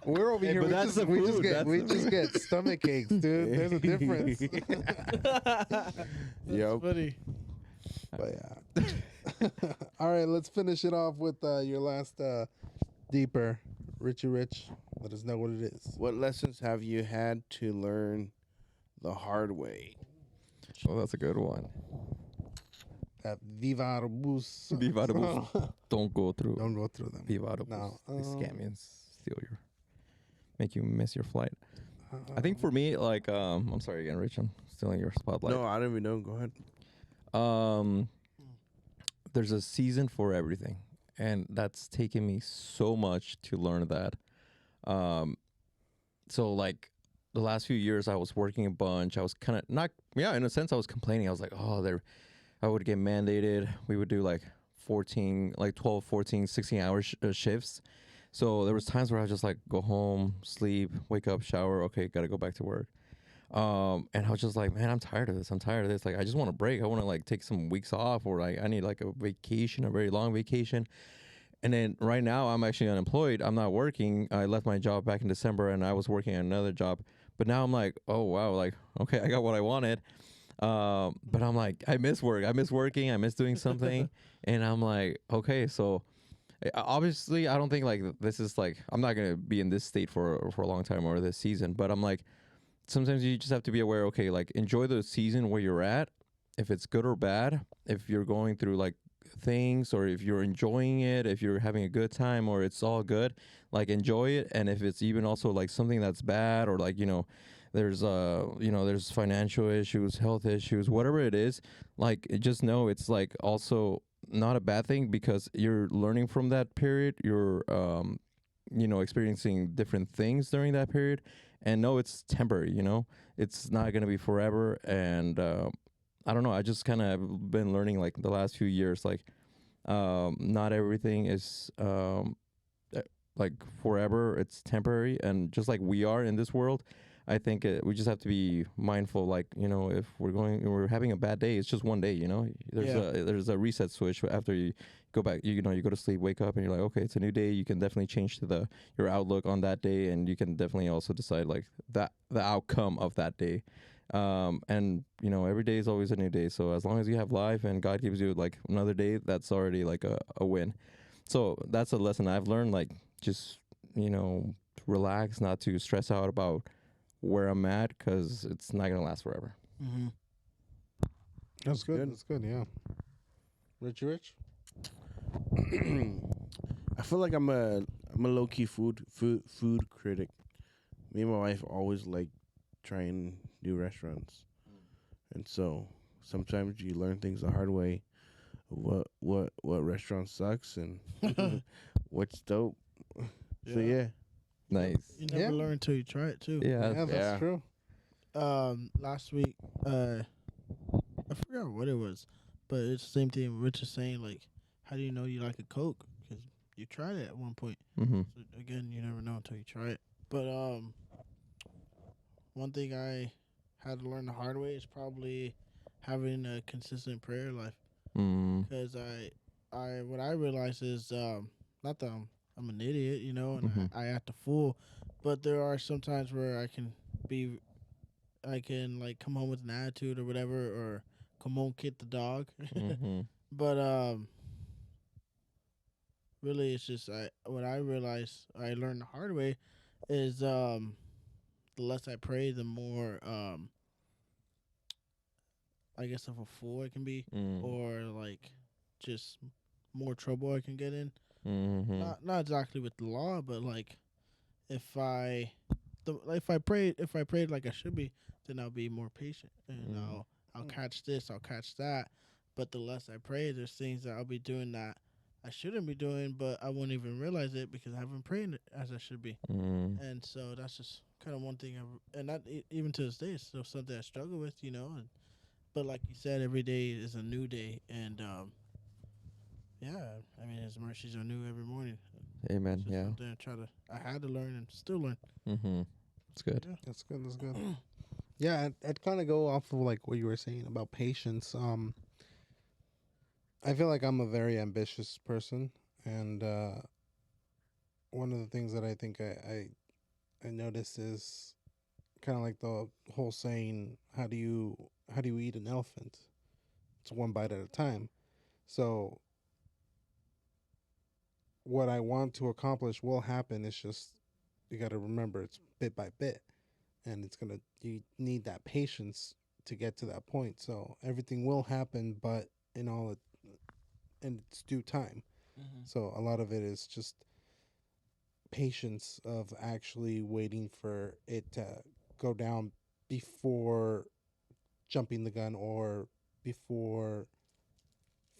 Speaker 1: We're over
Speaker 4: Hey,
Speaker 1: here.
Speaker 4: but that's the food, that's
Speaker 1: we
Speaker 4: the
Speaker 1: just get stomach aches, dude. There's a difference.
Speaker 3: That's
Speaker 2: Yep.
Speaker 3: funny.
Speaker 1: But yeah. All right, let's finish it off with your last deeper. Richie Rich, let us know what it is.
Speaker 2: What lessons have you had to learn the hard way?
Speaker 4: Oh, that's a good one.
Speaker 1: That Viva Aerobus.
Speaker 4: Viva Aerobus. Don't go through.
Speaker 1: Don't go through them.
Speaker 4: Viva Aerobus.
Speaker 1: No,
Speaker 4: They scam you and steal make you miss your flight. I think
Speaker 1: Um,
Speaker 4: for me, like, I'm sorry again, Rich. I'm stealing your spotlight.
Speaker 2: No, I don't even know. Go ahead.
Speaker 4: There's a season for everything, and that's taken me so much to learn that. So like the last few years, I was working a bunch. I was kind of not, yeah, in a sense, I was complaining. I was like, oh, I would get mandated. We would do like 12, 14, 16 hour shifts. So there was times where I was just like, go home, sleep, wake up, shower. Okay, got to go back to work. And I was just like, man, I'm tired of this. Like, I just want a break. I want to like take some weeks off, or like I need like a vacation, a very long vacation. And then right now I'm actually unemployed. I'm not working. I left my job back in December and I was working at another job. But now I'm like, oh wow, like, okay, I got what I wanted. But I'm like, I miss work. I miss working. I miss doing something. And I'm like, okay, so obviously I don't think like this is like, I'm not going to be in this state for a long time or this season, but I'm like, sometimes you just have to be aware, okay, like enjoy the season where you're at. If it's good or bad, if you're going through like things, or if you're enjoying it, if you're having a good time, or it's all good, like enjoy it. And if it's even also like something that's bad, or like, there's there's financial issues, health issues, whatever it is, like just know it's like also not a bad thing, because you're learning from that period. You're experiencing different things during that period, and no, it's temporary. It's not going to be forever. And I don't know, I just kind of been learning like the last few years, like not everything is like forever. It's temporary. And just like we are in this world, I think we just have to be mindful, like, if we're having a bad day, it's just one day, there's a reset switch after you go back, you go to sleep, wake up, and you're like, okay, it's a new day. You can definitely change to your outlook on that day, and you can definitely also decide like the outcome of that day. And every day is always a new day. So as long as you have life and God gives you like another day, that's already like a win. So that's a lesson I've learned, like just, relax, not to stress out about where I'm at, because it's not going to last forever.
Speaker 3: Mm-hmm.
Speaker 1: That's good. That's good. Yeah. Richie Rich.
Speaker 2: I feel like I'm a low key food critic. Me and my wife always like trying new restaurants, and so sometimes you learn things the hard way. What restaurant sucks and what's dope. So yeah.
Speaker 4: Nice.
Speaker 3: You never
Speaker 1: Yeah.
Speaker 3: learn until you try it too.
Speaker 4: Yeah.
Speaker 1: Yeah, that's
Speaker 2: yeah.
Speaker 1: true.
Speaker 3: Last week, I forgot what it was, but it's the same thing Rich is saying. Like, how do you know you like a Coke? Because you tried it at one point.
Speaker 4: Mm-hmm.
Speaker 3: So again, you never know until you try it. But one thing I had to learn the hard way is probably having a consistent prayer life.
Speaker 4: Mm.
Speaker 3: Because what I realize is not that I'm an idiot, you know, and
Speaker 4: Mhm.
Speaker 3: I act a fool, but there are some times where I can like come home with an attitude or whatever, or come home kick the dog.
Speaker 4: Mm-hmm.
Speaker 3: But really, it's just what I realized I learned the hard way is the less I pray, the more I guess of a fool I can be,
Speaker 4: Mm-hmm.
Speaker 3: or like just more trouble I can get in.
Speaker 4: Mm-hmm.
Speaker 3: Not exactly with the law, but like if if I prayed like I should be, then I'll be more patient and I'll catch this, I'll catch that. But the less I pray, there's things that I'll be doing that I shouldn't be doing, but I won't even realize it because I haven't prayed as I should be.
Speaker 4: Mm-hmm.
Speaker 3: And so that's just kind of one thing, and not even to this day, it's still something I struggle with, you know. But like you said, every day is a new day, and yeah, I mean, His mercies are new every morning.
Speaker 4: Amen.
Speaker 3: It's just
Speaker 4: Yeah.
Speaker 3: something I had to learn and still learn.
Speaker 4: Mm-hmm. It's good.
Speaker 3: Yeah.
Speaker 1: That's good. That's good. Yeah, I'd kind of go off of like what you were saying about patience. I feel like I'm a very ambitious person, and one of the things that I think I noticed is kind of like the whole saying, how do you eat an elephant? It's one bite at a time. So what I want to accomplish will happen. It's just you got to remember it's bit by bit, and you need that patience to get to that point. So everything will happen, but in its due time. So a lot of it is just patience of actually waiting for it to go down before jumping the gun or before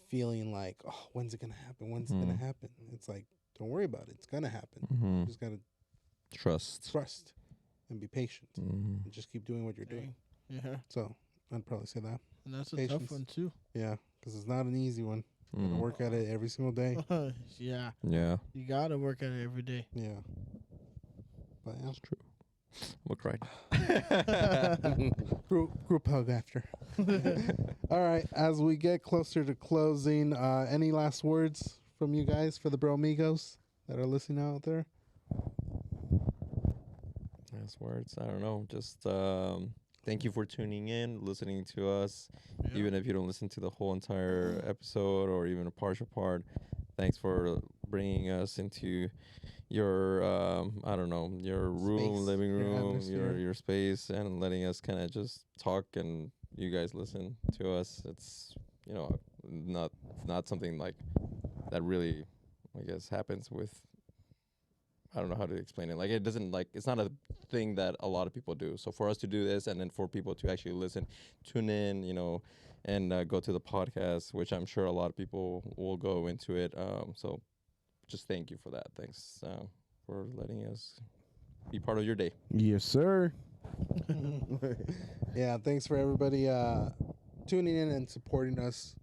Speaker 1: feeling like, oh, when's it gonna happen? When's it gonna happen? It's like, don't worry about it. It's gonna happen.
Speaker 4: Mm-hmm.
Speaker 1: You just gotta
Speaker 4: Trust.
Speaker 1: trust and be patient
Speaker 4: Mm-hmm.
Speaker 1: and just keep doing what you're doing.
Speaker 3: Yeah,
Speaker 1: So I'd probably say that.
Speaker 3: and that's a
Speaker 1: Patience.
Speaker 3: tough one too.
Speaker 1: Yeah, because it's not an easy one. You gotta
Speaker 4: Mm.
Speaker 1: work at it every single day.
Speaker 3: Yeah,
Speaker 4: Yeah.
Speaker 3: you gotta work at it every day.
Speaker 1: Yeah. But yeah.
Speaker 4: That's true. I'm gonna cry.
Speaker 1: Group hug after. All right. As we get closer to closing, any last words from you guys for the Bro Amigos that are listening out there?
Speaker 4: Last words. I don't know. Just thank you for tuning in, listening to us.
Speaker 3: Yeah.
Speaker 4: Even if you don't listen to the whole entire episode or even a partial part, thanks for bringing us into your I don't know, your room,
Speaker 1: Space,
Speaker 4: living
Speaker 1: your
Speaker 4: room,
Speaker 1: atmosphere.
Speaker 4: your space, and letting us kind of just talk and you guys listen to us. It's not something like that really, I guess, happens with. I don't know how to explain it. Like it doesn't it's not a thing that a lot of people do. So for us to do this and then for people to actually listen, tune in, and go to the podcast, which I'm sure a lot of people will go into it. So just thank you for that. Thanks for letting us be part of your day.
Speaker 2: Yes, sir.
Speaker 1: Yeah. Thanks for everybody tuning in and supporting us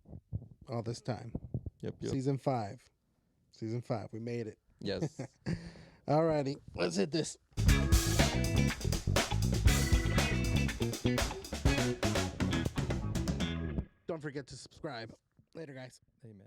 Speaker 1: all this time.
Speaker 4: Yep.
Speaker 1: Season 5. We made it.
Speaker 4: Yes.
Speaker 1: Alrighty, let's hit this. Don't forget to subscribe. Later, guys.
Speaker 4: Amen.